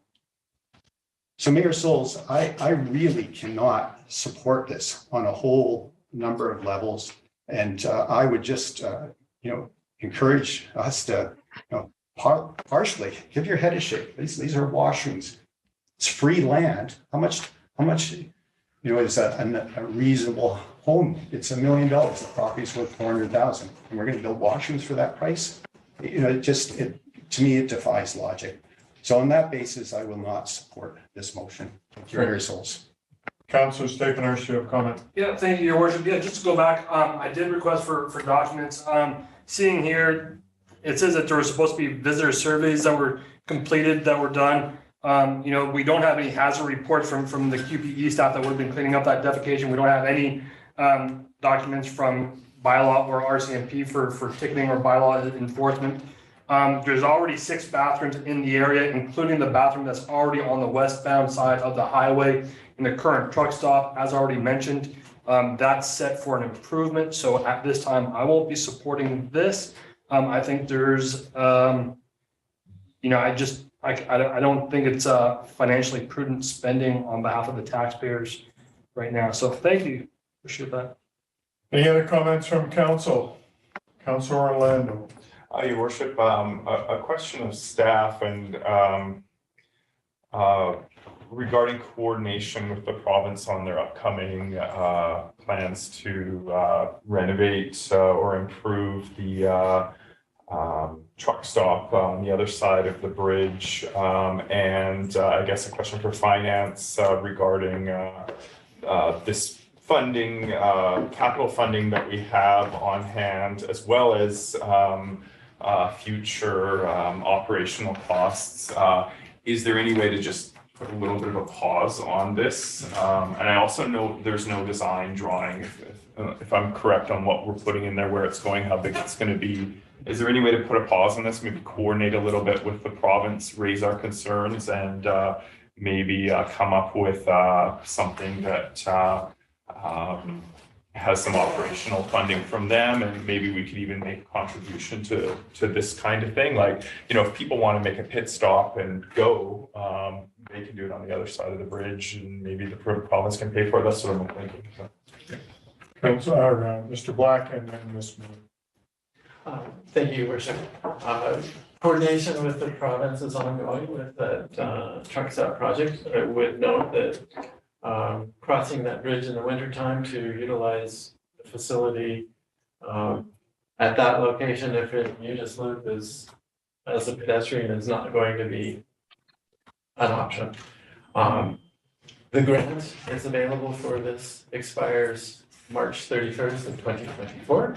So Mayor Souls, I really cannot support this on a whole number of levels. And I would just, encourage us to, partially give your head a shake. These are washrooms. It's free land. How much, is a reasonable home? It's $1 million. The property's worth 400,000, and we're going to build washrooms for that price. To me, it defies logic. So on that basis, I will not support this motion. Thank you, Mayor Souls. Councillor Stephenhurst, you have a comment? Yeah, thank you, Your Worship. Yeah, just to go back, I did request for documents. Seeing here, it says that there were supposed to be visitor surveys that were completed, that were done. We don't have any hazard reports from the QPE staff that would have been cleaning up that defecation. We don't have any documents from bylaw or RCMP for ticketing or bylaw enforcement. There's already 6 bathrooms in the area, including the bathroom that's already on the westbound side of the highway in the current truck stop, as already mentioned. That's set for an improvement. So at this time, I won't be supporting this. I think there's, I don't think it's financially prudent spending on behalf of the taxpayers right now. So thank you. Appreciate that. Any other comments from council? Councillor Orlando. Your Worship, a question of staff and regarding coordination with the province on their upcoming plans to renovate or improve the truck stop on the other side of the bridge. And I guess a question for finance regarding this funding, capital funding that we have on hand, as well as future operational costs. Is there any way to just put a little bit of a pause on this? And I also know there's no design drawing, if I'm correct on what we're putting in there, where it's going, how big it's going to be. Is there any way to put a pause on this, maybe coordinate a little bit with the province, raise our concerns, and maybe come up with something that has some operational funding from them, and maybe we could even make a contribution to this kind of thing. Like, you know, if people want to make a pit stop and go, they can do it on the other side of the bridge, and maybe the province can pay for it. That's what I'm thinking. So. Councilor, Mr. Black, and then Ms. Moore. Thank you, Worship. Coordination with the province is ongoing with the truck stop project. I would note that crossing that bridge in the wintertime to utilize the facility at that location, if it Eunice Loop is, as a pedestrian, is not going to be an option. The grant is available for this, expires March 31st of 2024.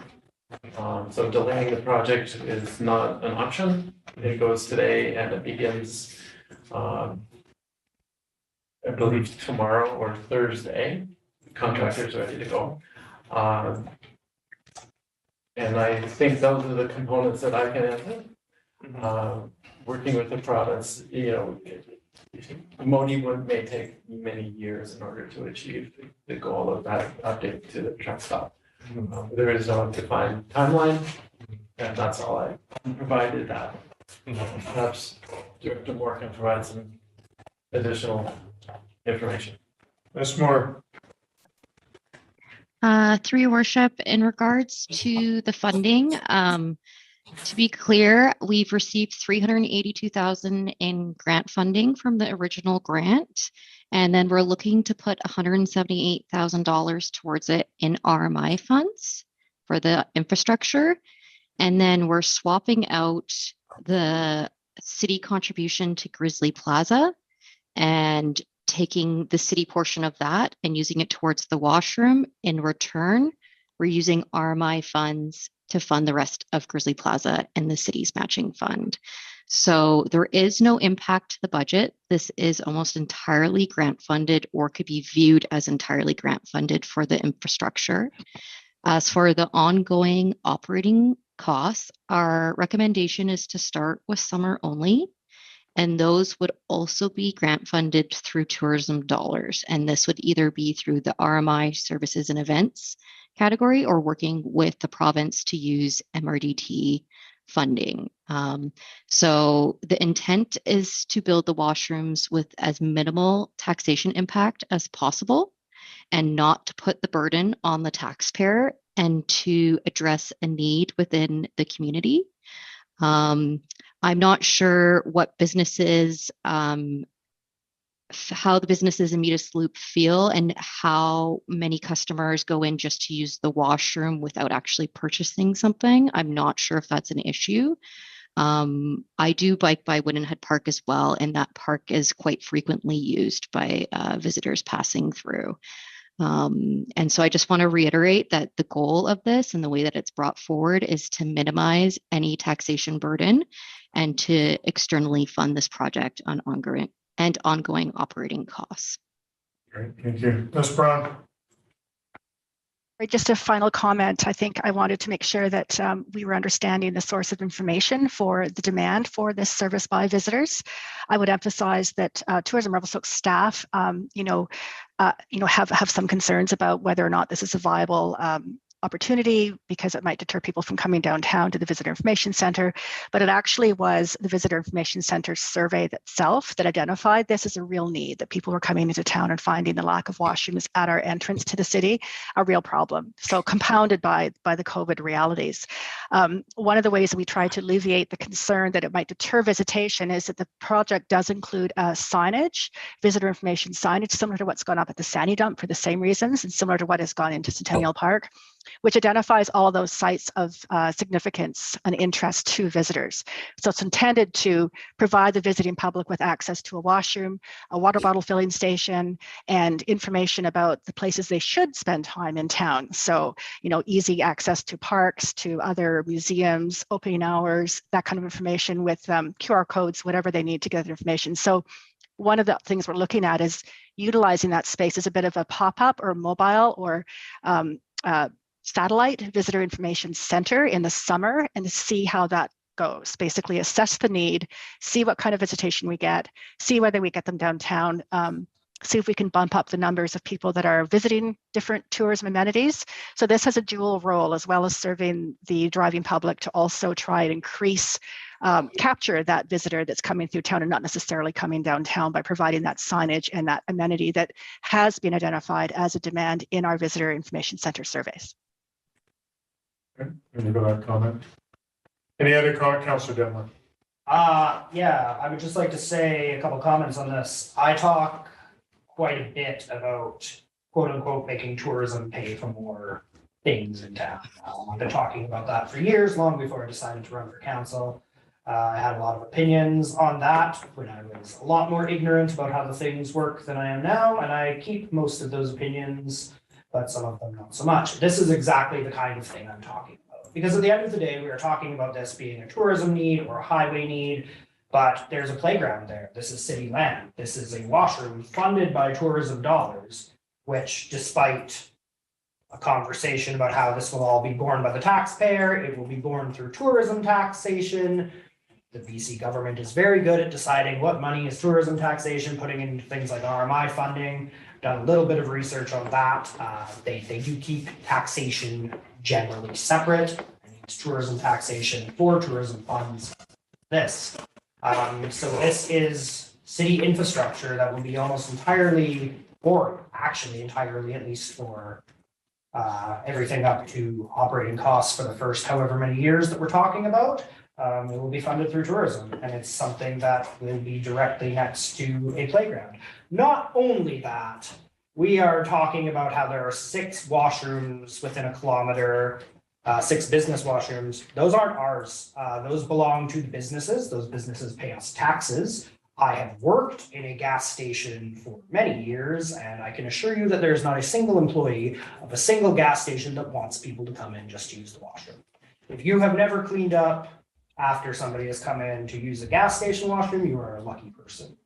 So delaying the project is not an option. It goes today and it begins, I believe tomorrow or Thursday. The contractor's ready to go. And I think those are the components that I can answer. Working with the province, you know, Moni may take many years in order to achieve the goal of that update to the truck stop. There is no defined timeline, and that's all I provided that. Perhaps Director Moore can provide some additional information. Ms. Moore. Through your worship, in regards to the funding, to be clear, we've received $382,000 in grant funding from the original grant, and then we're looking to put $178,000 towards it in RMI funds for the infrastructure, and then we're swapping out the city contribution to Grizzly Plaza and taking the city portion of that and using it towards the washroom. In return, we're using RMI funds to fund the rest of Grizzly Plaza and the city's matching fund. So there is no impact to the budget. This is almost entirely grant funded, or could be viewed as entirely grant funded for the infrastructure. As for the ongoing operating costs, our recommendation is to start with summer only. And those would also be grant funded through tourism dollars. And this would either be through the RMI services and events category or working with the province to use MRDT funding. So the intent is to build the washrooms with as minimal taxation impact as possible and not to put the burden on the taxpayer and to address a need within the community. I'm not sure what businesses, how the businesses in Metis Loop feel and how many customers go in just to use the washroom without actually purchasing something. I'm not sure if that's an issue. I do bike by Woodenhead Park as well, and that park is quite frequently used by visitors passing through. And so I just want to reiterate that the goal of this and the way that it's brought forward is to minimize any taxation burden and to externally fund this project on ongoing operating costs. Great, thank you. Ms. Brown. Right, just a final comment. I think I wanted to make sure that we were understanding the source of information for the demand for this service by visitors. I would emphasize that Tourism Revelstoke staff, have some concerns about whether or not this is a viable opportunity because it might deter people from coming downtown to the Visitor Information Center. But it actually was the Visitor Information Center survey itself that identified this as a real need, that people were coming into town and finding the lack of washrooms at our entrance to the city a real problem. So compounded by the COVID realities. One of the ways that we try to alleviate the concern that it might deter visitation is that the project does include signage, visitor information signage, similar to what's gone up at the Sandy Dump for the same reasons, and similar to what has gone into Centennial Park, which identifies all those sites of significance and interest to visitors. So it's intended to provide the visiting public with access to a washroom, a water bottle filling station, and information about the places they should spend time in town. So, easy access to parks, to other museums, opening hours, that kind of information with QR codes, whatever they need to get the information. So one of the things we're looking at is utilizing that space as a bit of a pop-up or mobile or satellite visitor information center in the summer, and to see how that goes. Basically assess the need, see what kind of visitation we get, see whether we get them downtown, see if we can bump up the numbers of people that are visiting different tourism amenities. So this has a dual role, as well as serving the driving public, to also try and increase, capture that visitor that's coming through town and not necessarily coming downtown, by providing that signage and that amenity that has been identified as a demand in our visitor information center surveys. Okay, any other comment? Any other comment, Councillor Denman? Yeah, I would just like to say a couple comments on this. I talk quite a bit about quote unquote making tourism pay for more things in town. I've been talking about that for years, long before I decided to run for council. I had a lot of opinions on that when I was a lot more ignorant about how the things work than I am now, and I keep most of those opinions, but some of them not so much. This is exactly the kind of thing I'm talking about. Because at the end of the day, we are talking about this being a tourism need or a highway need, but there's a playground there. This is city land. This is a washroom funded by tourism dollars, which, despite a conversation about how this will all be borne by the taxpayer, it will be borne through tourism taxation. The BC government is very good at deciding what money is tourism taxation, putting into things like RMI funding. Done a little bit of research on that. They do keep taxation generally separate, and use tourism taxation for tourism funds. So this is city infrastructure that will be almost entirely, or actually entirely, at least for everything up to operating costs for the first however many years that we're talking about. It will be funded through tourism, and it's something that will be directly next to a playground. Not only that, we are talking about how there are 6 washrooms within a kilometer, 6 business washrooms. Those aren't ours. Those belong to the businesses. Those businesses pay us taxes. I have worked in a gas station for many years, and I can assure you that there's not a single employee of a single gas station that wants people to come in just to use the washroom. If you have never cleaned up after somebody has come in to use a gas station washroom, you are a lucky person.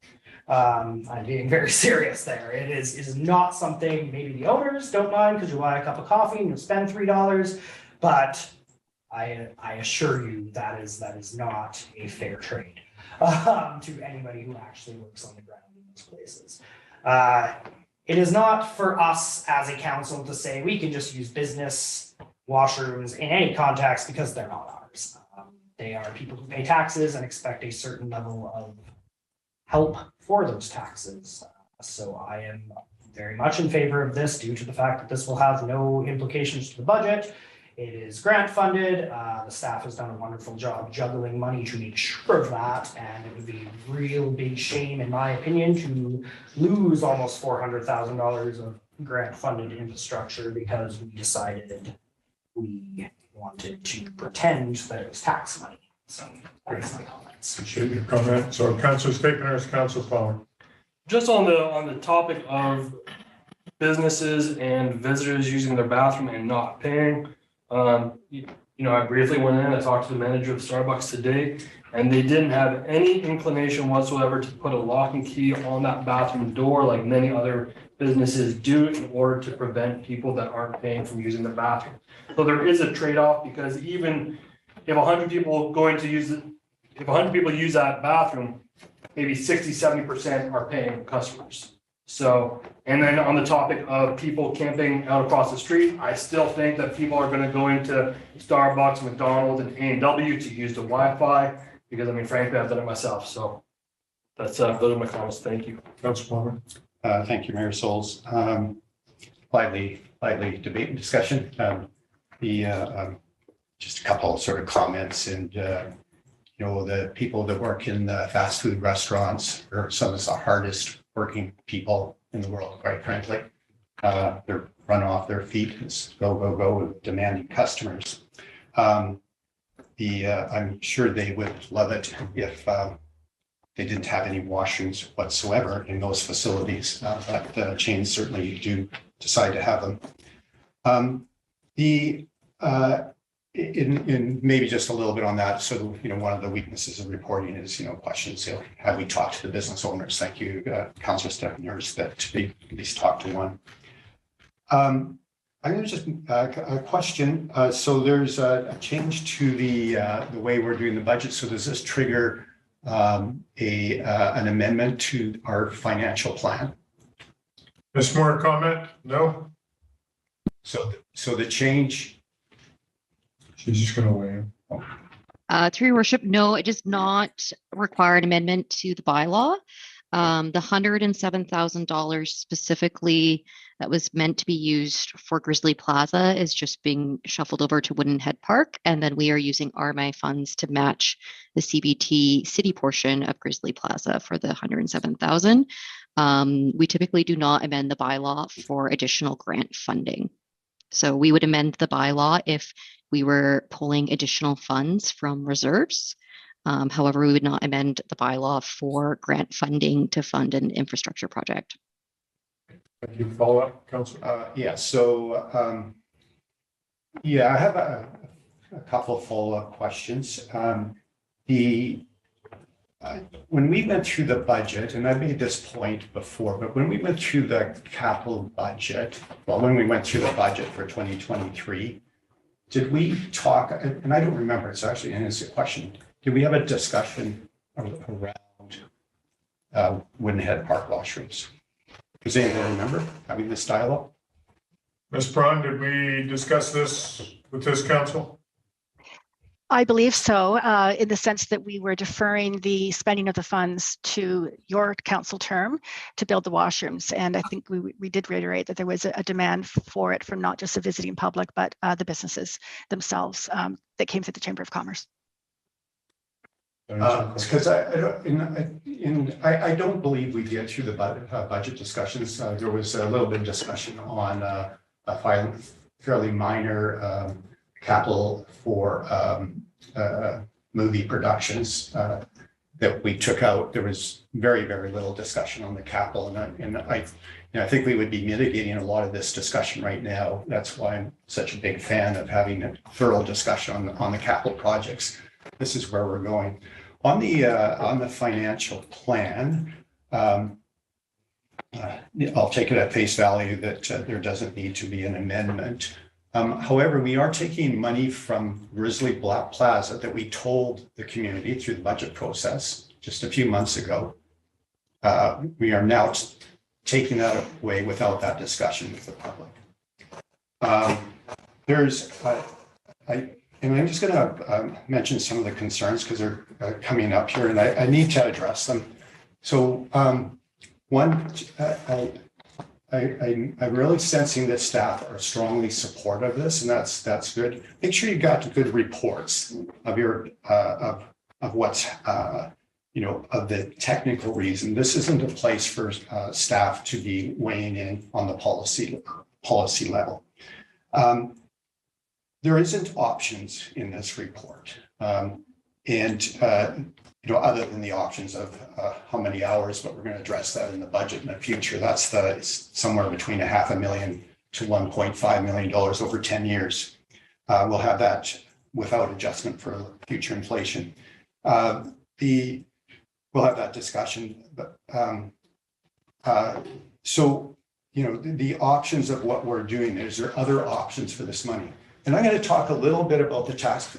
I'm being very serious there. It is not something maybe the owners don't mind because you buy a cup of coffee and you spend $3, but I assure you that is not a fair trade to anybody who actually works on the ground in those places. It is not for us as a council to say we can just use business washrooms in any context, because they're not ours. They are people who pay taxes and expect a certain level of help for those taxes. So I am very much in favor of this, due to the fact that this will have no implications to the budget. It is grant funded. The staff has done a wonderful job juggling money to make sure of that, and it would be a real big shame, in my opinion, to lose almost $400,000 of grant funded infrastructure because we decided we wanted to pretend that it was tax money. So that's my comments. Appreciate your comment. So Councillor Stapenhurst, Councillor Palmer. Just on the topic of businesses and visitors using their bathroom and not paying. I briefly went in, I talked to the manager of Starbucks today, and they didn't have any inclination whatsoever to put a lock and key on that bathroom door like many other businesses do, in order to prevent people that aren't paying from using the bathroom. So there is a trade-off, because even if 100 people use that bathroom, maybe 60-70% are paying customers. So, and then on the topic of people camping out across the street, I still think that people are going to go into Starbucks, McDonald's, and A&W to use the Wi-Fi, because frankly, I've done it myself. So those are my comments. Thank you. Councillor Palmer. Thank you, Mayor Souls. Lively debate and discussion. Just a couple of sort of comments, and the people that work in the fast food restaurants are some of the hardest working people in the world, quite frankly. They're run off their feet. It's go, demanding customers. I'm sure they would love it if they didn't have any washrooms whatsoever in those facilities, but chains certainly do decide to have them. In maybe just a little bit on that. So, one of the weaknesses of reporting is, questions. Have we talked to the business owners? Thank you, Councillor Stapenhurst, that we at least talked to one. I'm going to just a question. So there's a change to the way we're doing the budget. So does this trigger an amendment to our financial plan? Ms. Moore, comment? No? So the change. She's just going to weigh in. Through your worship, no, it does not require an amendment to the bylaw. The $107,000 specifically that was meant to be used for Grizzly Plaza is just being shuffled over to Wooden Head Park. And then we are using RMI funds to match the CBT city portion of Grizzly Plaza for the $107,000. We typically do not amend the bylaw for additional grant funding. So we would amend the bylaw if we were pulling additional funds from reserves. However, we would not amend the bylaw for grant funding to fund an infrastructure project. Thank you. Follow up, Councillor? Yeah, so I have a couple of follow-up questions. When we went through the budget, and I made this point before, but when we went through the capital budget, when we went through the budget for 2023, did we talk, and I don't remember, it's actually an innocent question, did we have a discussion around Wooden Head Park washrooms? Does anyone remember having this dialogue? Ms. Braun, did we discuss this with this council? I believe so, in the sense that we were deferring the spending of the funds to your council term to build the washrooms. And I think we did reiterate that there was a demand for it from not just the visiting public, but the businesses themselves that came through the Chamber of Commerce. Because I don't believe we get through the budget discussions. There was a little bit of discussion on a fairly minor capital for movie productions that we took out. There was very, very little discussion on the capital, and I think we would be mitigating a lot of this discussion right now. That's why I'm such a big fan of having a thorough discussion on the capital projects. This is where we're going. On the financial plan, I'll take it at face value that there doesn't need to be an amendment. However, we are taking money from Grizzly Plaza that we told the community through the budget process just a few months ago. We are now taking that away without that discussion with the public. And I'm just going to mention some of the concerns because they're coming up here, and I need to address them. So one, I'm really sensing that staff are strongly supportive of this, and that's good. Make sure you got good reports of your of what's of the technical reason. This isn't a place for staff to be weighing in on the policy level. There isn't options in this report, other than the options of how many hours, but we're going to address that in the budget in the future. That's somewhere between $500,000 to $1.5 million over 10 years. We'll have that without adjustment for future inflation. We'll have that discussion. But the options of what we're doing, is there other options for this money? And I'm going to talk a little bit about the tax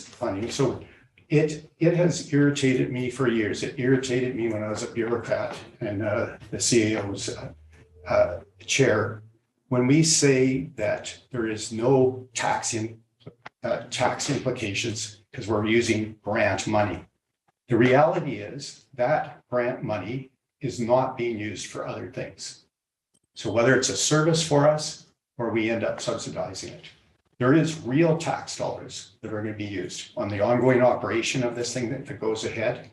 funding. So it has irritated me for years. It irritated me when I was a bureaucrat and the CAO's chair. When we say that there is no tax implications because we're using grant money, the reality is that grant money is not being used for other things. So whether it's a service for us, or we end up subsidizing it. There is real tax dollars that are going to be used on the ongoing operation of this thing that goes ahead.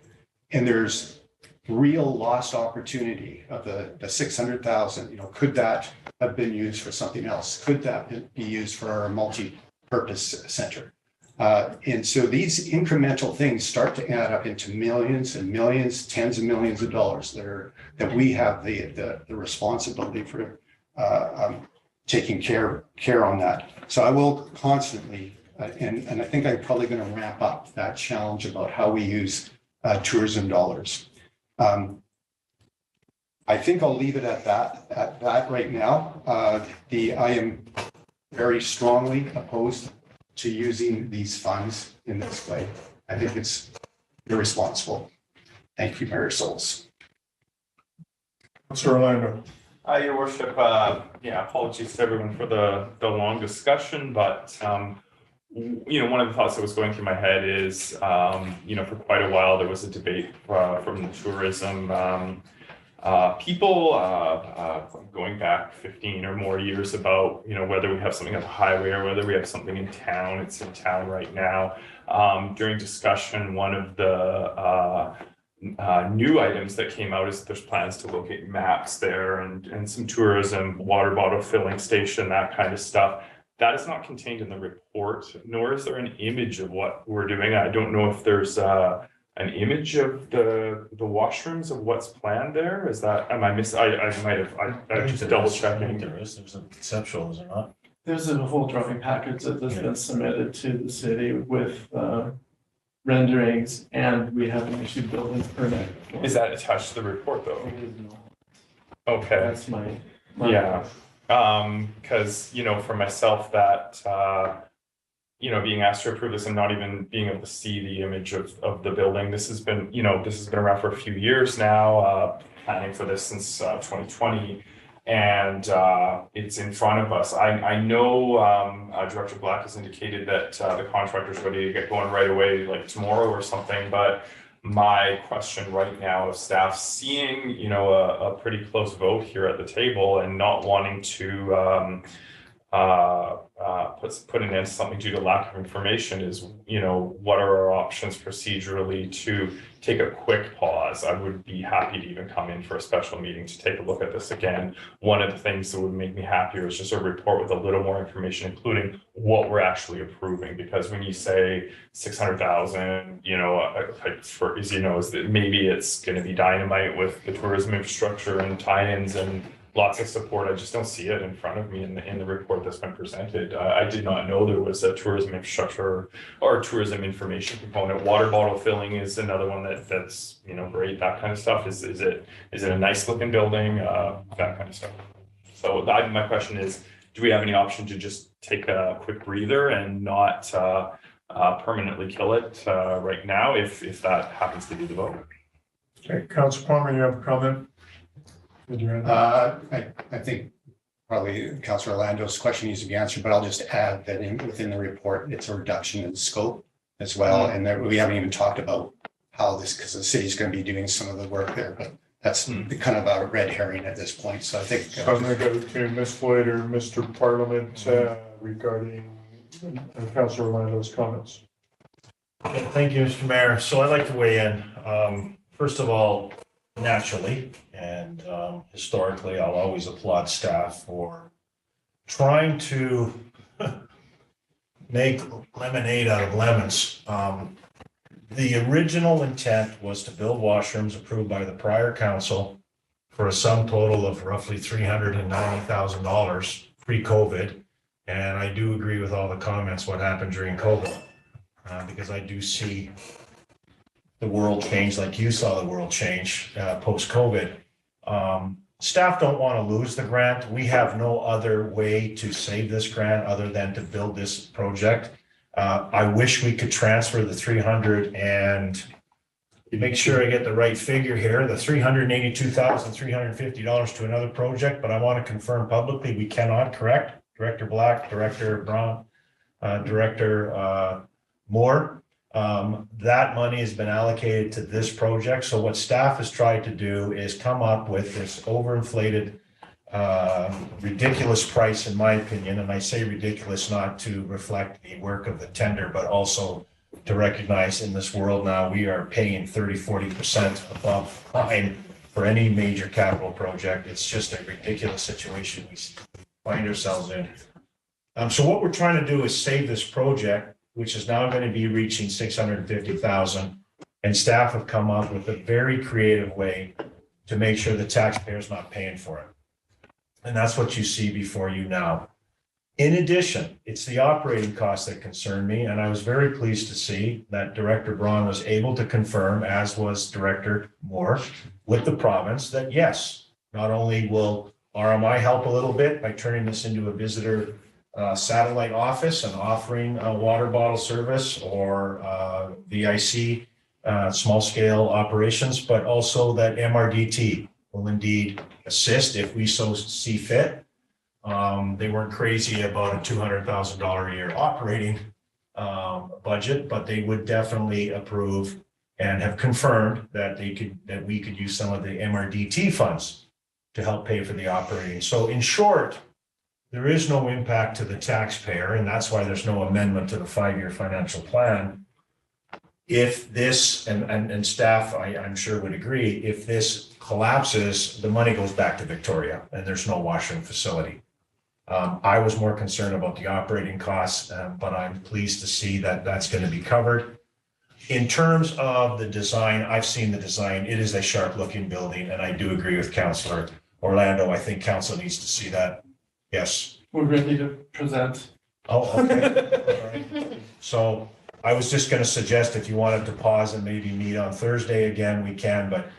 And there's real lost opportunity of the 600,000, could that have been used for something else? Could that be used for our multi-purpose center? And so these incremental things start to add up into millions and millions, tens of millions of dollars that we have the responsibility for taking care on that. So I will constantly, and I think I'm probably going to ramp up that challenge about how we use tourism dollars. I think I'll leave it at that right now. I am very strongly opposed to using these funds in this way. I think it's irresponsible. Thank you, Mayor Souls. Mr. Orlando. Your worship, apologies to everyone for the long discussion, but one of the thoughts that was going through my head is, for quite a while, there was a debate from the tourism people going back 15 or more years about, whether we have something on the highway or whether we have something in town. It's in town right now. During discussion, one of the new items that came out is there's plans to locate maps there and some tourism, water bottle filling station, that kind of stuff. That is not contained in the report, nor is there an image of what we're doing. I don't know if there's an image of the washrooms of what's planned there. Is that, I might have, I just double checking. There's a conceptual, is there not? There's a whole drawing package that has been submitted to the city with renderings, and we have an issued building permit. Is that attached to the report though? Okay. That's my yeah. Because, for myself that, being asked to approve this and not even being able to see the image of the building, this has been around for a few years now, planning for this since 2020. And it's in front of us. I know Director Black has indicated that the contractor's ready to get going right away, like tomorrow or something. But my question right now is staff seeing, a pretty close vote here at the table and not wanting to put an end to something due to lack of information is, what are our options procedurally to take a quick pause? I would be happy to even come in for a special meeting to take a look at this again. One of the things that would make me happier is just a report with a little more information, including what we're actually approving. Because when you say 600,000, is that maybe it's going to be dynamite with the tourism infrastructure and tie-ins and lots of support. I just don't see it in front of me in the report that's been presented. I did not know there was a tourism infrastructure or tourism information component. Water bottle filling is another one that's great. That kind of stuff. Is it a nice looking building? That kind of stuff. So my question is, do we have any option to just take a quick breather and not permanently kill it right now if that happens to be the vote? Okay, Councilor Palmer, you have a comment? I think probably Councilor Orlando's question needs to be answered, but I'll just add that within the report, it's a reduction in scope as well. And that we haven't even talked about how this, because the city's going to be doing some of the work there, but that's kind of a red herring at this point. So I think I'm going to go to Ms. Floyd or Mr. Parliament regarding Councilor Orlando's comments. Thank you, Mr. Mayor. So I'd like to weigh in. First of all, naturally and historically, I'll always applaud staff for trying to make lemonade out of lemons. The original intent was to build washrooms approved by the prior council for a sum total of roughly $390,000 pre-COVID. And I do agree with all the comments what happened during COVID, because I do see the world change like you saw the world change post-COVID. Staff don't want to lose the grant. We have no other way to save this grant other than to build this project. I wish we could transfer the 300 and make sure I get the right figure here, the $382,350 to another project, but I want to confirm publicly we cannot, correct? Director Black, Director Braun, Director Moore. That money has been allocated to this project. So what staff has tried to do is come up with this overinflated, ridiculous price, in my opinion. And I say ridiculous not to reflect the work of the tender, but also to recognize in this world now we are paying 30-40% above line for any major capital project. It's just a ridiculous situation we find ourselves in. So what we're trying to do is save this project, which is now going to be reaching 650,000, and staff have come up with a very creative way to make sure the taxpayer's not paying for it. And that's what you see before you now. In addition, it's the operating costs that concern me, and I was very pleased to see that Director Braun was able to confirm, as was Director Moore, with the province, that yes, Not only will RMI help a little bit by turning this into a visitor satellite office and offering a water bottle service or VIC small scale operations, but also that MRDT will indeed assist if we so see fit. They weren't crazy about a $200,000 a year operating budget, but they would definitely approve and have confirmed that we could use some of the MRDT funds to help pay for the operating. So in short, there is no impact to the taxpayer, and that's why there's no amendment to the 5-year financial plan. If this, and staff, I'm sure would agree, if this collapses, the money goes back to Victoria and there's no washroom facility. I was more concerned about the operating costs, but I'm pleased to see that that's going to be covered. In terms of the design, I've seen the design. It is a sharp looking building, and I do agree with Councillor Orlando. I think council needs to see that. Yes. We're ready to present. Oh, okay. All right. So I was just going to suggest if you wanted to pause and maybe meet on Thursday again, we can, but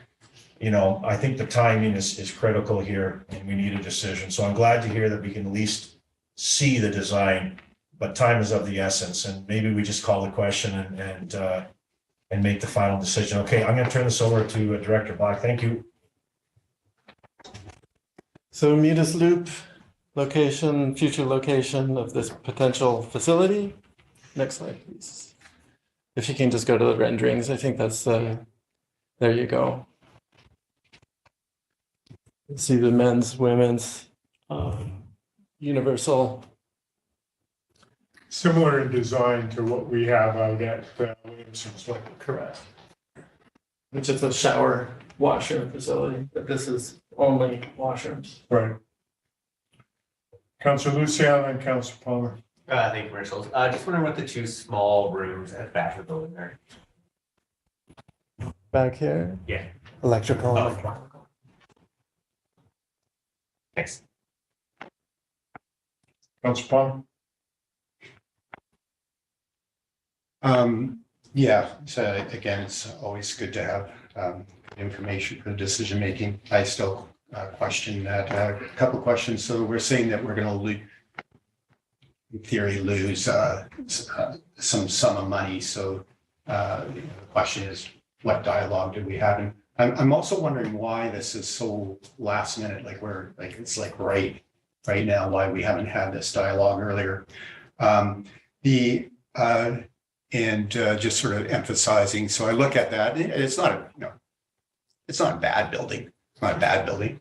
you know, I think the timing is critical here and we need a decision. So I'm glad to hear that we can at least see the design, but time is of the essence, and maybe we just call the question and make the final decision. Okay, I'm going to turn this over to Director Black. Thank you. So Midas Loop location, future location of this potential facility. Next slide, please. If you can just go to the renderings, I think that's there you go. See the men's, women's, universal. Similar in design to what we have out at Williamson's. Correct. Which is a shower washroom facility, but this is only washrooms. Right. Councillor Luciano and Councillor Palmer. Thank you, Rachel. Just wondering what the two small rooms at the back of the building are. Back here? Yeah. Electrical. Oh. Thanks. Councillor Palmer. Yeah, so again, it's always good to have information for decision making. I still question that, a couple of questions. So we're saying that we're going to in theory lose some sum of money. So the question is, what dialogue do we have? And I'm also wondering why this is so last minute, it's like right now, why we haven't had this dialogue earlier. And just sort of emphasizing. So I look at that. It's not it's not a bad building. It's not a bad building.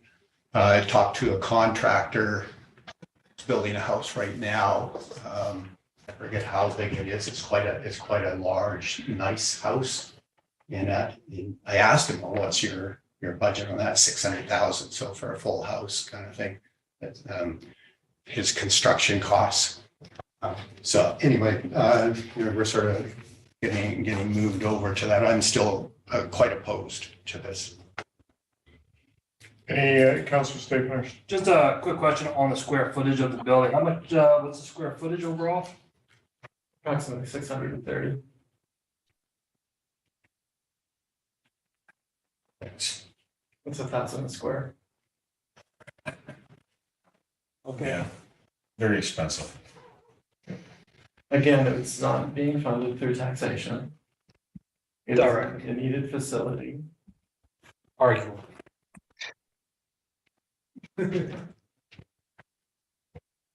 I talked to a contractor who's building a house right now. I forget how big it is. It's quite a large, nice house. And I asked him, well, what's your budget on that? 600,000. So for a full house kind of thing. His construction costs. So anyway, we're sort of getting moved over to that. I'm still quite opposed to this. Any councillor statements? Just a quick question on the square footage of the building. How much, what's the square footage overall? Approximately 630. It's 1,000 a square. Okay. Yeah, very expensive. Again, it's not being funded through taxation. It's a needed facility. Arguable. Okay,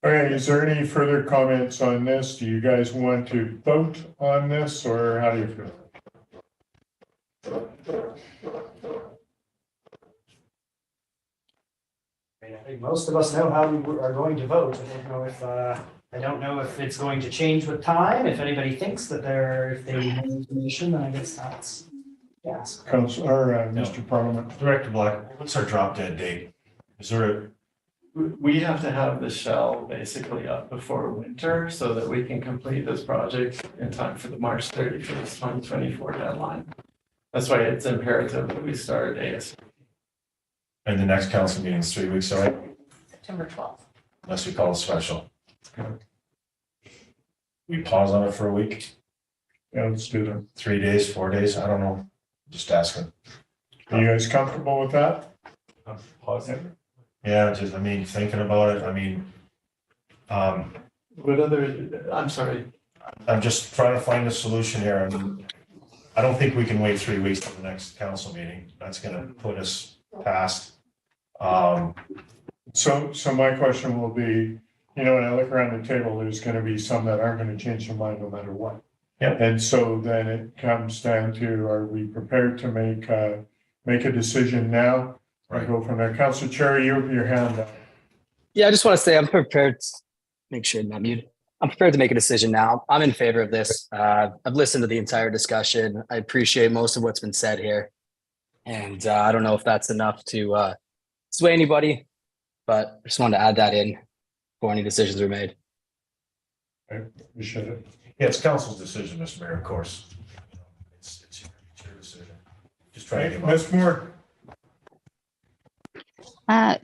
is there any further comments on this? Do you guys want to vote on this, or how do you feel? I think most of us know how we are going to vote. I don't know if it's going to change with time. If anybody thinks that if they need more information, then I guess that's yes. Councillor, Mr. Parliament. Director Black, what's our drop dead date? Is there we have to have the shell basically up before winter so that we can complete this project in time for the March 31st, 2024 deadline. That's why it's imperative that we start ASAP. And the next council meeting is 3 weeks away? September 12th. Unless we call a special. We pause on it for a week? Yeah, let's do that. 3 days, 4 days, I don't know. Just asking. Are you guys comfortable with that? Pause. Yeah, just, I mean, thinking about it, I mean, What other, I'm sorry, I'm just trying to find a solution here. I mean, I don't think we can wait 3 weeks till the next council meeting. That's gonna put us past. So my question will be, you know, when I look around the table, there's gonna be some that aren't gonna change their mind no matter what. Yeah. And so then it comes down to, are we prepared to make a decision now? Or go from there. Councilor Cherry, you have your hand up. Yeah, I just want to say I'm prepared. Make sure I'm not muted. I'm prepared to make a decision now. I'm in favor of this. I've listened to the entire discussion. I appreciate most of what's been said here. And I don't know if that's enough to sway anybody, but I just wanted to add that in before any decisions are made. Okay, appreciate it. Yeah, it's council's decision, Mr. Mayor, of course. It's your decision. Just trying to get. Ms. Moore.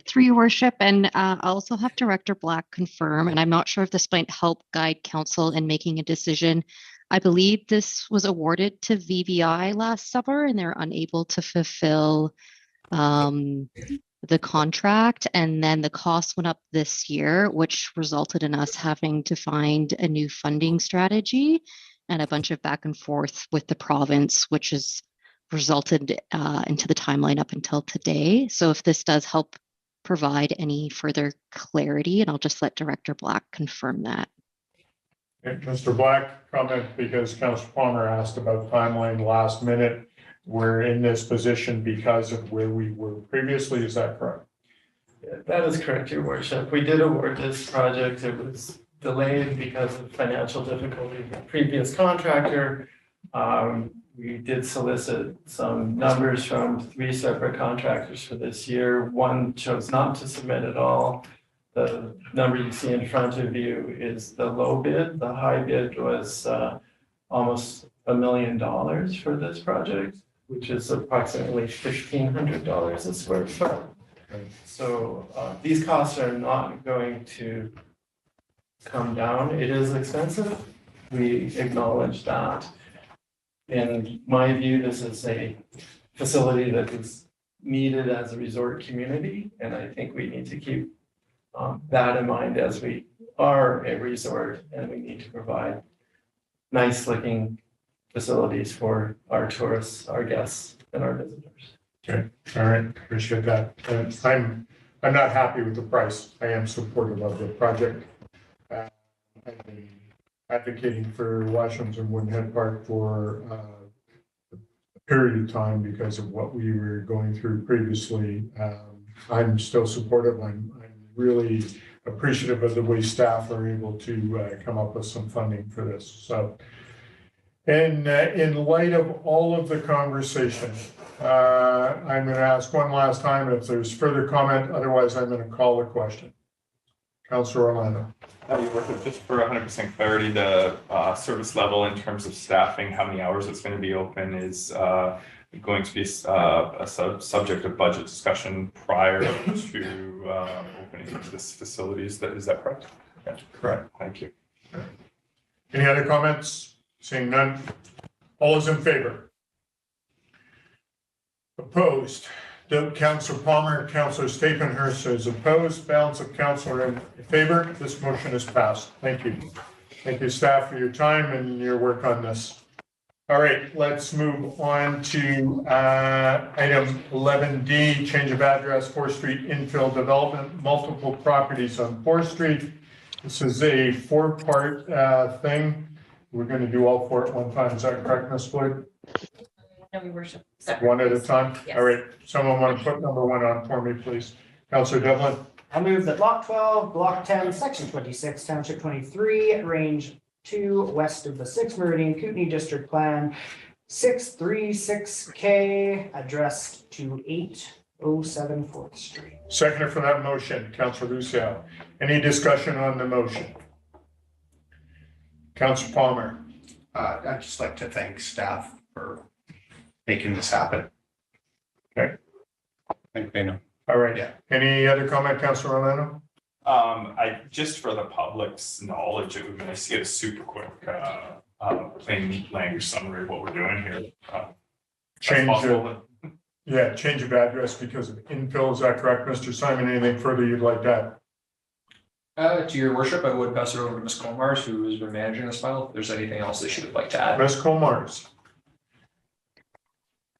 Through your worship, and I also have Director Black confirm, and I'm not sure if this might help guide council in making a decision. I believe this was awarded to VVI last summer, and they're unable to fulfill the contract, and then the cost went up this year, which resulted in us having to find a new funding strategy and a bunch of back and forth with the province, which has resulted into the timeline up until today. So if this does help provide any further clarity, and I'll just let Director Black confirm that. Okay, Mr. Black, comment, because Councilor Palmer asked about timeline last minute. We're in this position because of where we were previously. Is that correct? that is correct, Your Worship. We did award this project. It was delayed because of financial difficulty with the previous contractor. We did solicit some numbers from 3 separate contractors for this year. One chose not to submit at all. The number you see in front of you is the low bid. The high bid was almost $1 million for this project, which is approximately $1,500 a square foot. So these costs are not going to come down. It is expensive. We acknowledge that. In my view, this is a facility that is needed as a resort community, and I think we need to keep that in mind as we are a resort, and we need to provide nice looking facilities for our tourists, our guests, and our visitors. Okay, all right, appreciate that. And I'm not happy with the price. I am supportive of the project. I've been advocating for Washington and Woodhead Park for a period of time because of what we were going through previously. I'm still supportive. I'm really appreciative of the way staff are able to come up with some funding for this. So, and in light of all of the conversation, I'm going to ask one last time if there's further comment. Otherwise, I'm going to call the question. Councilor Orlando. You work with, just for 100% clarity, the service level in terms of staffing, how many hours it's going to be open is going to be a subject of budget discussion prior to opening of this facility. Is that correct? Yeah. Correct. Thank you. Any other comments? Seeing none. All is in favor? Opposed? Councilor Palmer, Councilor Stapenhurst is opposed. Balance of council in favor. This motion is passed. Thank you. Thank you, staff, for your time and your work on this. All right, let's move on to item 11D, change of address, 4th Street infill development, multiple properties on 4th Street. This is a 4-part thing. We're going to do all 4 at one time. Is that correct, Ms. Floyd? No, we worship. One at a time? Yes. All right, someone want to put number 1 on for me, please? Councilor Devlin? I move that block 12, block 10, section 26, township 23, range 2, west of the 6th Meridian, Kootenai District Plan, 636K, addressed to 807 4th Street. Seconder for that motion, Councilor Lucio. Any discussion on the motion? Councilor Palmer? I'd just like to thank staff for making this happen. Okay. I think they know. All right. Yeah. Any other comment, Councilor Orlando? I just for the public's knowledge, it would be nice to get a super quick plain language summary of what we're doing here. Change Yeah, change of address because of infill, is that correct, Mr. Simon? Anything further you'd like to add? To your worship, I would pass it over to Ms. Colmars, who has been managing this file. If there's anything else that she would like to add. Ms. Colmars?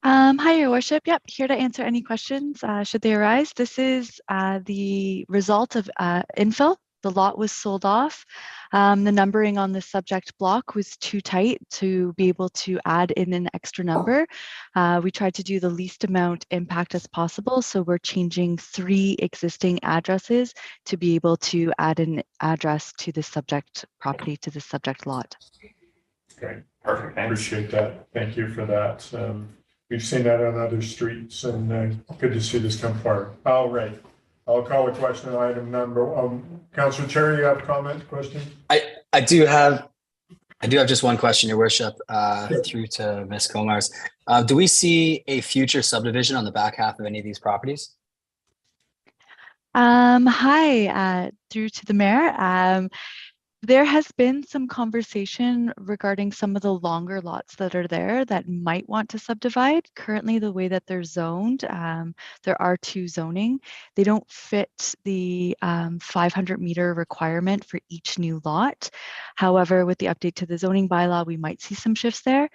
Hi, Your Worship. Yep, here to answer any questions should they arise. This is the result of infill. The lot was sold off. The numbering on the subject block was too tight to be able to add in an extra number. We tried to do the least amount impact as possible, so we're changing 3 existing addresses to be able to add an address to the subject property, to the subject lot. Okay, perfect. Thanks. Appreciate that. Thank you for that. We've seen that on other streets, and good to see this come forward. All right. I'll call a question on item number. Councillor Cherry, you have a comment, question? I do have just one question, Your Worship, through to Ms. Colmars. Do we see a future subdivision on the back half of any of these properties? Hi, through to the mayor. There has been some conversation regarding some of the longer lots that are there that might want to subdivide. Currently, the way that they're zoned, there are 2 zoning. They don't fit the 500-meter requirement for each new lot. However, with the update to the zoning bylaw, we might see some shifts there.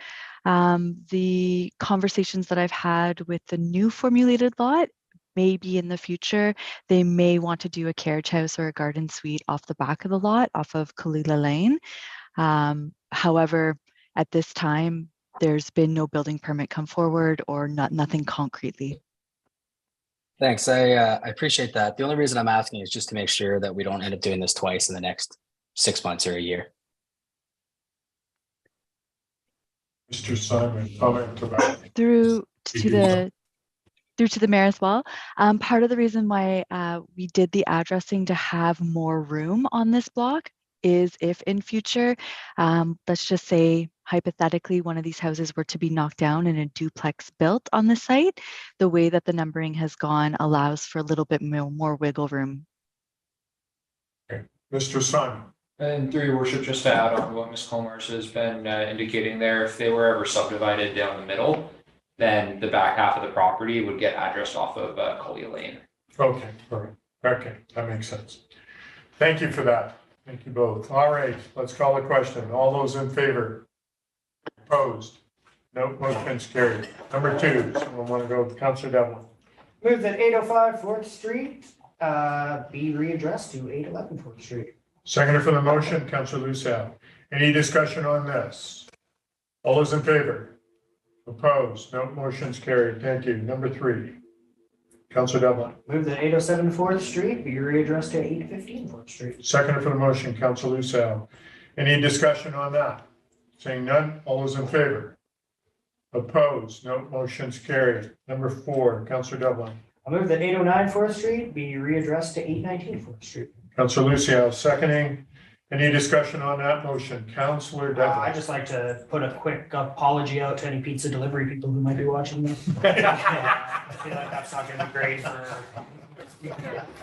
The conversations that I've had with the new formulated lot, maybe in the future, they may want to do a carriage house or a garden suite off the back of the lot, off of Kalila Lane. However, at this time, there's been no building permit come forward or nothing concretely. Thanks. I appreciate that. The only reason I'm asking is just to make sure that we don't end up doing this twice in the next 6 months or a year. Mr. Simon, comment about Through to the mayor as well. Part of the reason why we did the addressing to have more room on this block is if in future, let's just say hypothetically, one of these houses were to be knocked down and a duplex built on the site, the way that the numbering has gone allows for a little bit more wiggle room. Okay. Mr. Simon. And through your worship, just to add on to what Ms. Colmars has been indicating there, if they were ever subdivided down the middle, then the back half of the property would get addressed off of Collier Lane. Okay, all right. Okay, that makes sense. Thank you for that. Thank you both. All right, let's call the question. All those in favor? Opposed? No, motion's carried. Number 2, someone want to go with Councillor Devlin. Move that 805 4th Street be readdressed to 811 4th Street. Seconder for the motion, Councillor Lucille. Any discussion on this? All those in favor? Opposed? No, motion's carried. Thank you. Number 3, Councillor Devlin. Move that 807 4th Street be readdressed to 815 4th Street. Seconder for the motion, Councillor Lucille. Any discussion on that? Saying none, all those in favor? Opposed? No, motion's carried. Number 4, Councillor Devlin. I move that 809 4th Street be readdressed to 819 4th Street. Councillor Lucille, seconding. Any discussion on that motion? Councillor Devlin. I'd just like to put a quick apology out to any pizza delivery people who might be watching this. I feel like that's not gonna be great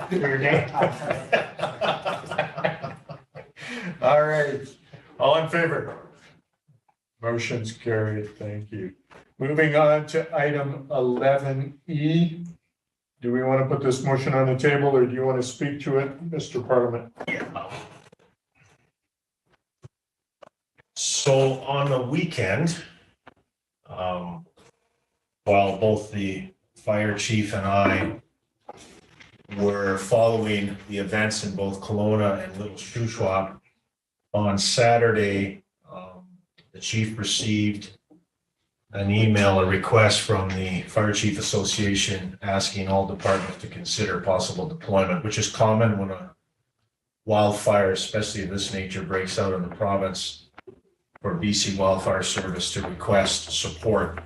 for your day. All right. All in favor? Motion's carried. Thank you. Moving on to item 11E. Do we want to put this motion on the table or do you want to speak to it, Mr. Parliament? So on the weekend, while both the fire chief and I were following the events in both Kelowna and Little Shuswap, on Saturday, the chief received an email, a request from the Fire Chief Association asking all departments to consider possible deployment, which is common when a wildfire, especially of this nature, breaks out in the province for BC Wildfire Service to request support.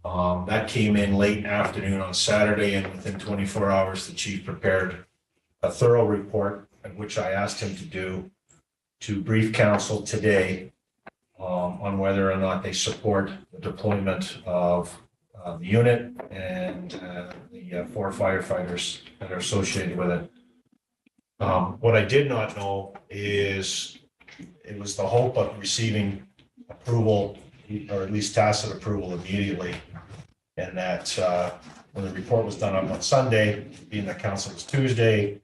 That came in late afternoon on Saturday, and within 24 hours, the chief prepared a thorough report, which I asked him to do, to brief council today on whether or not they support the deployment of the unit and the 4 firefighters that are associated with it. What I did not know is it was the hope of receiving approval, or at least tacit approval, immediately. And that when the report was done on Sunday, being that council was Tuesday,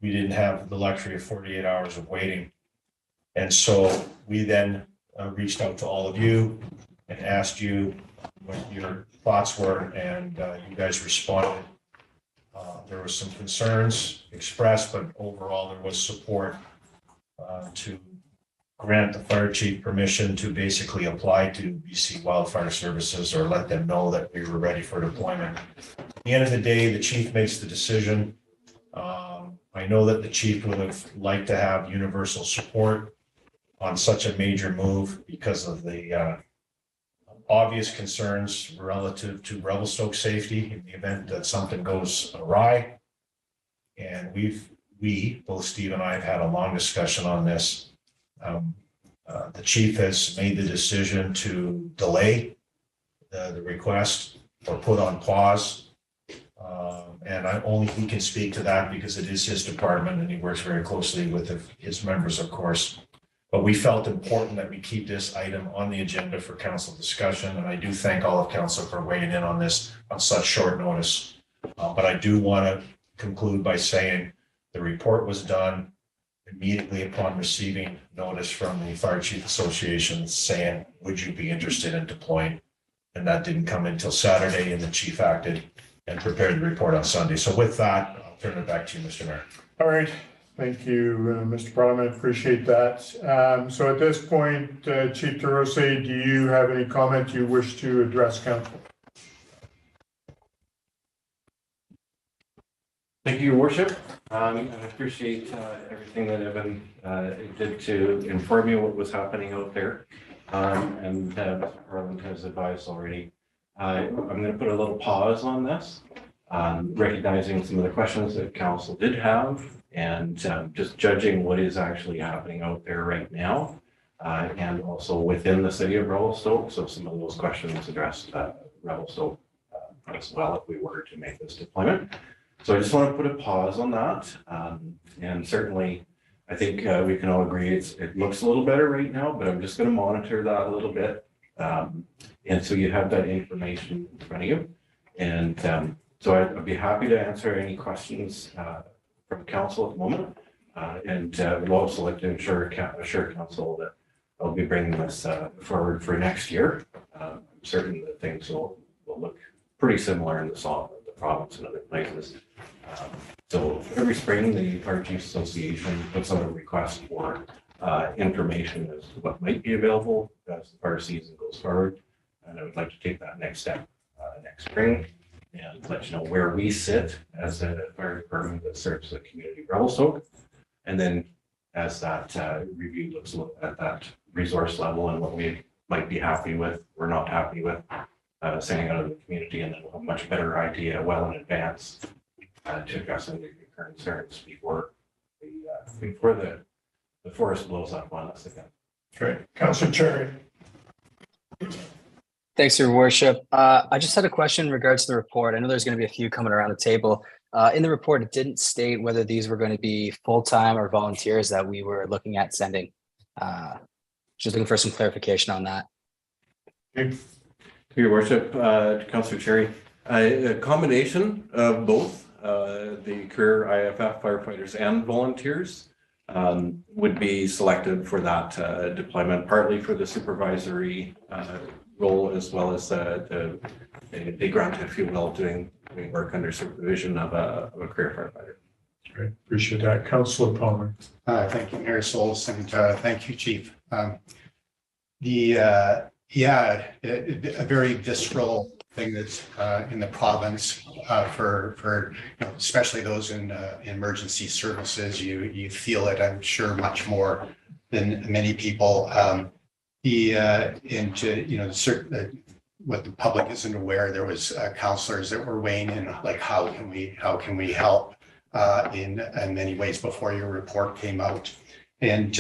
we didn't have the luxury of 48 hours of waiting. And so we then reached out to all of you and asked you what your thoughts were, and you guys responded. There were some concerns expressed, but overall there was support to grant the fire chief permission to basically apply to BC Wildfire Services or let them know that we were ready for deployment. At the end of the day, the chief makes the decision. I know that the chief would have liked to have universal support on such a major move because of the obvious concerns relative to Revelstoke safety in the event that something goes awry. And we, both Steve and I, have had a long discussion on this. The chief has made the decision to delay the request or put on pause. And he can speak to that because it is his department and he works very closely with his members, of course. But we felt important that we keep this item on the agenda for council discussion. And I do thank all of council for weighing in on this on such short notice. But I do want to conclude by saying the report was done immediately upon receiving notice from the Fire Chief Association saying, would you be interested in deploying? And that didn't come until Saturday, and the chief acted and prepared the report on Sunday. So with that, I'll turn it back to you, Mr. Mayor. All right. Thank you, Mr. Parliament. Appreciate that. So at this point, Chief Terose, do you have any comment you wish to address council? Thank you, Your Worship. I appreciate everything that Evan did to inform you what was happening out there. And Mr. Parliament has advised already. I'm going to put a little pause on this, recognizing some of the questions that council did have and just judging what is actually happening out there right now and also within the city of Revelstoke. So some of those questions addressed Revelstoke as well if we were to make this deployment. So I just want to put a pause on that. And certainly, I think we can all agree it looks a little better right now, but I'm just going to monitor that a little bit. And so you have that information in front of you. And so I'd be happy to answer any questions from council at the moment. And we'd also like to assure council that I'll be bringing this forward for next year. I'm certain that things will look pretty similar in the province and other places. So every spring, the Fire Chiefs Association puts out a request for information as to what might be available as the fire season goes forward. And I would like to take that next step next spring and let you know where we sit as a fire department that serves the community of Revelstoke. And then as that review looks at that resource level and what we might be happy with, or not happy with, sending out of the community, and then we'll have a much better idea well in advance to address any concerns before the forest blows up on us again. Great. Councilor Cherry. Thanks, Your Worship. I just had a question in regards to the report. I know there's going to be a few coming around the table. In the report, it didn't state whether these were going to be full-time or volunteers that we were looking at sending. Just looking for some clarification on that. Your Worship, Councillor Cherry, a combination of both the career IFF firefighters and volunteers would be selected for that deployment, partly for the supervisory role as well as the grunt, if you will, doing work under supervision of a career firefighter. Great, appreciate that. Councillor Palmer. Thank you, Mayor Souls, and thank you, Chief. A very visceral thing that's in the province for especially those in emergency services. You feel it, I'm sure, much more than many people. What the public isn't aware, there was counselors that were weighing in, like, how can we help in many ways before your report came out, and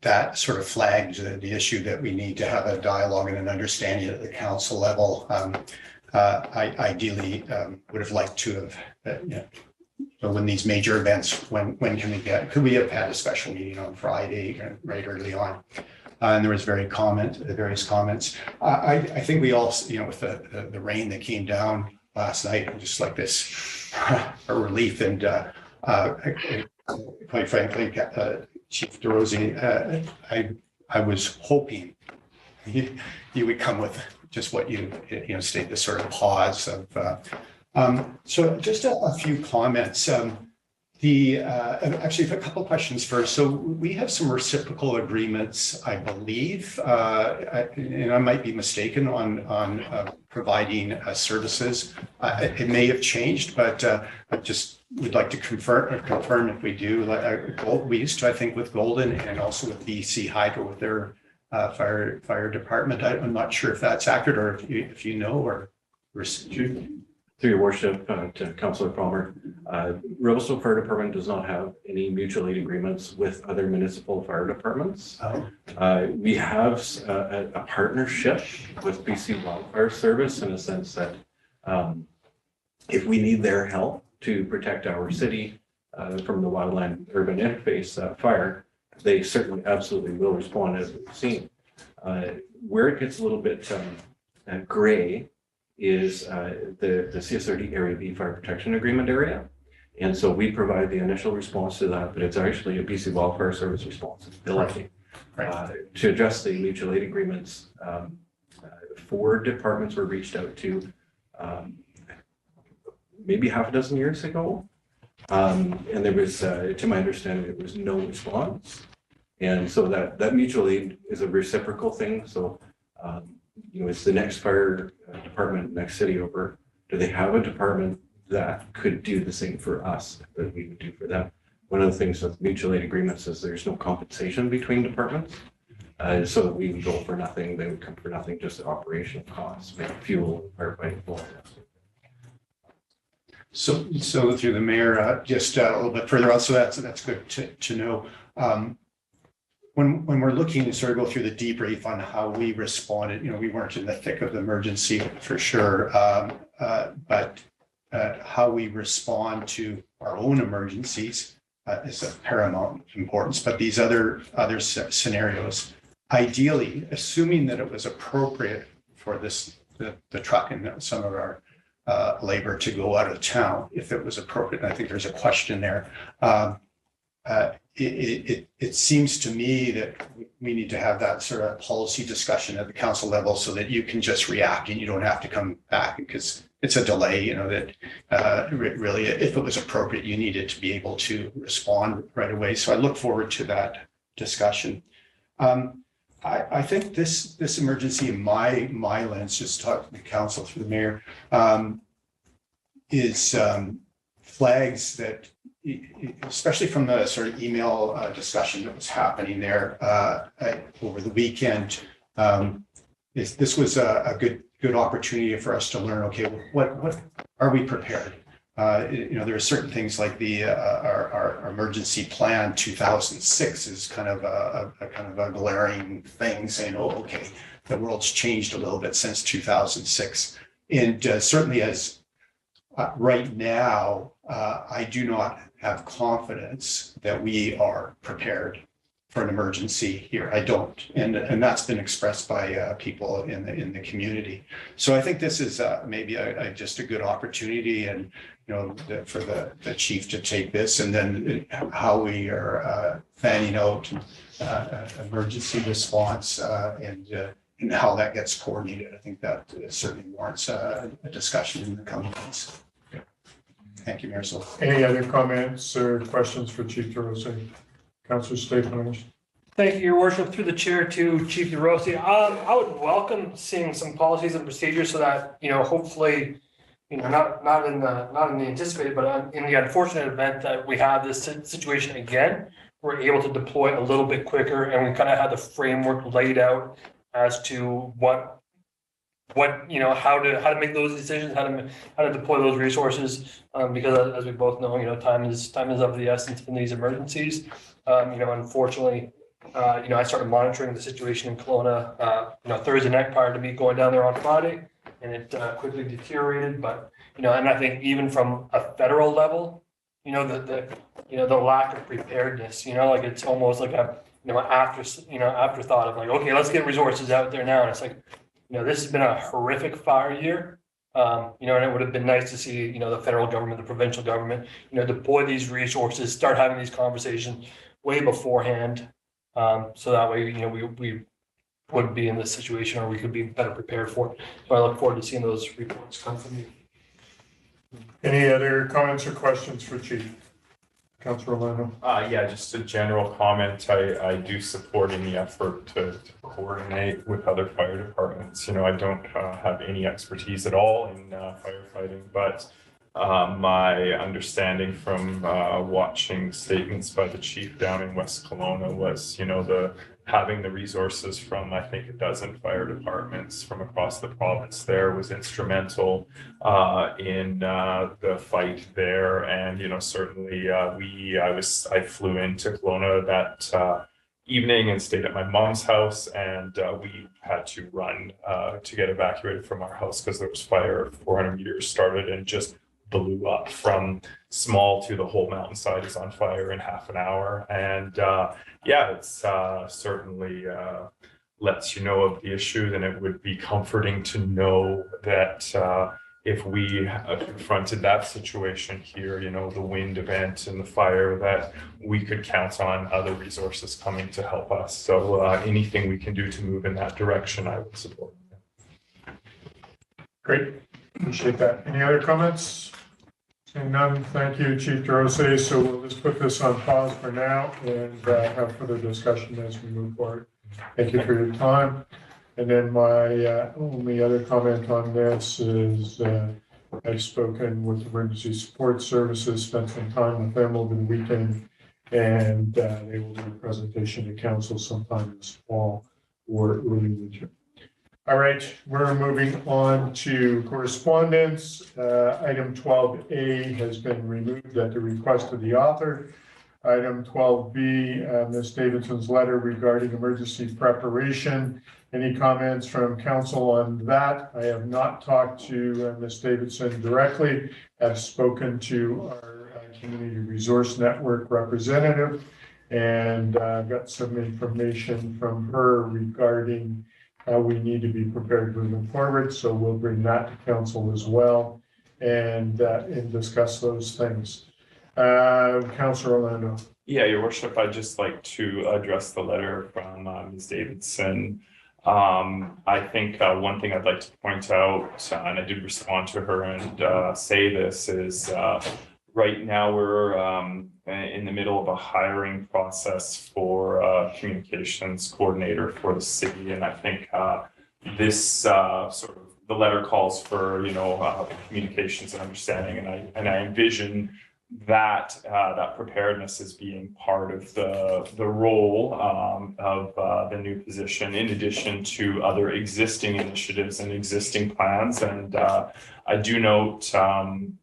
that sort of flagged the issue that we need to have a dialogue and an understanding at the council level. I ideally would have liked to have, so when these major events, when could we have had a special meeting on Friday right early on? And there was various comments. I think we all, with the rain that came down last night, just like this, a relief. And quite frankly, Chief DeRosa, I was hoping you would come with just what you state, the sort of pause of. So just a few comments. Actually, a couple of questions first. So we have some reciprocal agreements, I believe, and I might be mistaken on providing services. It may have changed, but I just would like to confirm if we do. We used to, I think, with Golden and also with BC Hydro with their fire department. I'm not sure if that's accurate or if you know or. Through your worship, to Councillor Palmer, Revelstoke Fire Department does not have any mutual aid agreements with other municipal fire departments. We have a partnership with BC Wildfire Service in a sense that if we need their help to protect our city from the wildland urban interface fire, they certainly absolutely will respond as we've seen. Where it gets a little bit gray is the CSRD Area B Fire Protection Agreement area. And so we provide the initial response to that, but it's actually a BC Wildfire Service responsibility to address the mutual aid agreements. 4 departments were reached out to maybe half a dozen years ago. And there was, to my understanding, there was no response. And so that mutual aid is a reciprocal thing. So, it's the next fire department, next city over. Do they have a department that could do the same for us that we would do for them? One of the things with mutual aid agreements is there's no compensation between departments. So we would go for nothing, they would come for nothing, just the operational costs, maybe fuel, firefighting. So through the mayor, just a little bit further out. So that's good to know. When we're looking to sort of go through the debrief on how we responded, we weren't in the thick of the emergency for sure, but how we respond to our own emergencies is of paramount importance. But these other scenarios, ideally, assuming that it was appropriate for the truck and some of our labor to go out of town, if it was appropriate, and I think there's a question there. It seems to me that we need to have that sort of policy discussion at the council level so that you can just react and you don't have to come back because it's a delay, that really, if it was appropriate, you needed to be able to respond right away. So I look forward to that discussion. I think this emergency in my lens, just talking to the council through the mayor, is flags that, especially from the sort of email discussion that was happening there over the weekend, this was a good opportunity for us to learn. Okay, what are we prepared? There are certain things like our emergency plan 2006 is kind of a glaring thing, saying, oh, okay, the world's changed a little bit since 2006, and certainly as right now, I do not have confidence that we are prepared for an emergency here. I don't, and that's been expressed by people in the community. So I think this is maybe just a good opportunity, and for the chief to take this, and then how we are fanning out emergency response and how that gets coordinated. I think that certainly warrants a discussion in the coming months. Thank you, Mayor. Any other comments or questions for Chief DeRosa? Councillor Staples. Thank you, Your Worship. Through the chair to Chief DeRosa. I would welcome seeing some policies and procedures so that, hopefully, not in the anticipated, but in the unfortunate event that we have this situation again, we're able to deploy a little bit quicker, and we kind of have the framework laid out as to how to make those decisions, how to deploy those resources, because as we both know, time is of the essence in these emergencies. Unfortunately, I started monitoring the situation in Kelowna, Thursday night prior to me going down there on Friday, and it quickly deteriorated. But and I think even from a federal level, the lack of preparedness, like it's almost like afterthought of like, okay, let's get resources out there now. And it's like, this has been a horrific fire year. And it would have been nice to see, the federal government, the provincial government, deploy these resources, start having these conversations way beforehand. So that way, we wouldn't be in this situation, or we could be better prepared for it. So I look forward to seeing those reports come from you. Any other comments or questions for Chief? Councilor Orlando? Yeah, just a general comment. I do support any effort to coordinate with other fire departments. I don't have any expertise at all in firefighting, but my understanding from watching statements by the chief down in West Kelowna was, having the resources from, I think, a dozen fire departments from across the province there was instrumental in the fight there. And, certainly I flew into Kelowna that evening and stayed at my mom's house, and we had to run to get evacuated from our house because there was fire 400 meters started and just blew up from small to the whole mountainside is on fire in half an hour. And it's certainly lets you know of the issue. Then it would be comforting to know that if we confronted that situation here, the wind event and the fire, that we could count on other resources coming to help us. So anything we can do to move in that direction, I would support. Great, appreciate that. Any other comments? Seeing none, thank you, Chief Derose. So we'll just put this on pause for now and have further discussion as we move forward. Thank you for your time. And then my only other comment on this is I've spoken with Emergency Support Services, spent some time with them over the weekend, and they will do a presentation to council sometime this fall or early winter. All right, we're moving on to correspondence. Item 12A has been removed at the request of the author. Item 12B, Ms. Davidson's letter regarding emergency preparation. Any comments from council on that? I have not talked to Ms. Davidson directly. I've spoken to our Community Resource Network representative, and got some information from her regarding how we need to be prepared moving forward. So we'll bring that to council as well and discuss those things. Councilor Orlando. Yeah, Your Worship, I'd just like to address the letter from Ms. Davidson. I think one thing I'd like to point out, and I did respond to her and say this, is right now we're in the middle of a hiring process for a communications coordinator for the city. And I think this sort of, the letter calls for, communications and understanding. And I envision that that preparedness as being part of the role of the new position, in addition to other existing initiatives and existing plans. And I do note, from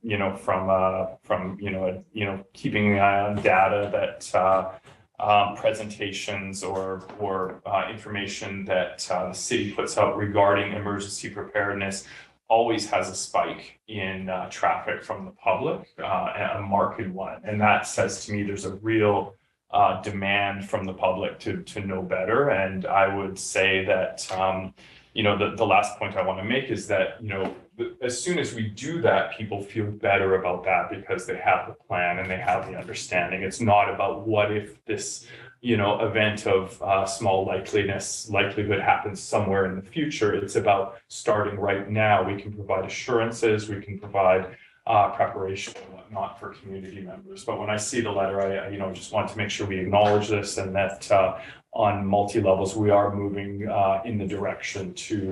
keeping an eye on data that presentations or information that the city puts out regarding emergency preparedness always has a spike in traffic from the public, a marked one. And that says to me there's a real demand from the public to know better. And I would say that, the last point I want to make is that, as soon as we do that, people feel better about that because they have the plan and they have the understanding. It's not about what if this event of small likelihood happens somewhere in the future. It's about starting right now. We can provide assurances, we can provide preparation and whatnot for community members. But when I see the letter, I just want to make sure we acknowledge this, and that on multi-levels we are moving in the direction to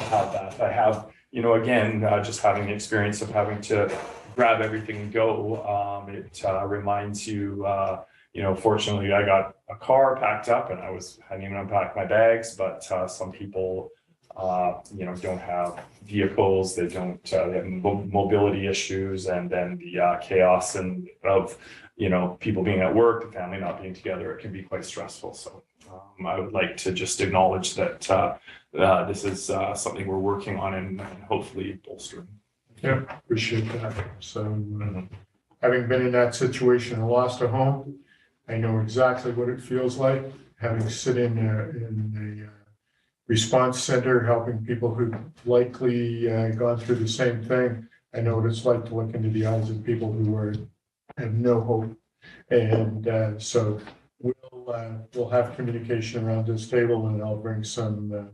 have that. I have, again, just having the experience of having to grab everything and go. It reminds you. Fortunately, I got a car packed up and I hadn't even unpacked my bags, but some people, don't have vehicles, they have mobility issues, and then the chaos of people being at work, the family not being together, it can be quite stressful. So I would like to just acknowledge that this is something we're working on and hopefully bolstering. Yeah, appreciate that. So having been in that situation and lost a home, I know exactly what it feels like. having sit in the response center, helping people who've likely gone through the same thing. I know what it's like to look into the eyes of people who have no hope. And so we'll have communication around this table, and I'll bring some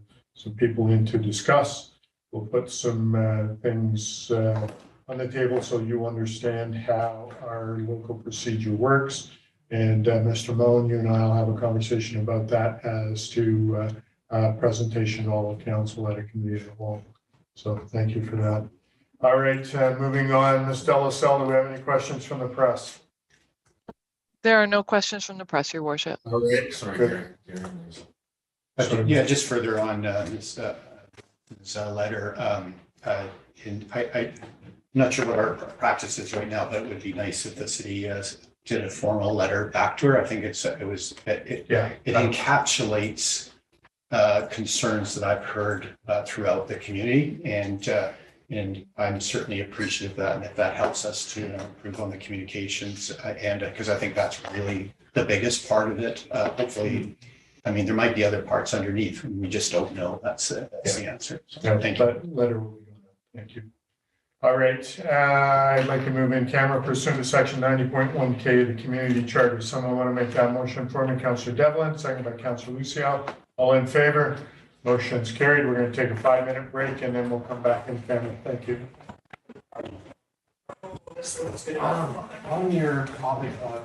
people in to discuss. We'll put some things on the table so you understand how our local procedure works. And Mr. Moen, you and I will have a conversation about that as to presentation to all of council at a committee level. So thank you for that. All right, moving on, Ms. Delasell, do we have any questions from the press? There are no questions from the press, Your Worship. All right, good. Yeah, just further on this letter, and I'm not sure what our practice is right now, but it would be nice if the city did a formal letter back to her. I think it encapsulates concerns that I've heard throughout the community, and I'm certainly appreciative of that. And if that helps us to improve on the communications, and because I think that's really the biggest part of it. Hopefully, I mean, there might be other parts underneath. We just don't know. That's the answer. So, thank you. Letter will be going up. Thank you. All right, I'd like to move in camera pursuant to section 90.1K of the community charter. Someone want to make that motion for me? Councillor Devlin, second by Councillor Lucio. All in favor? Motion's carried. We're going to take a 5-minute break and then we'll come back in camera. Thank you. On your topic of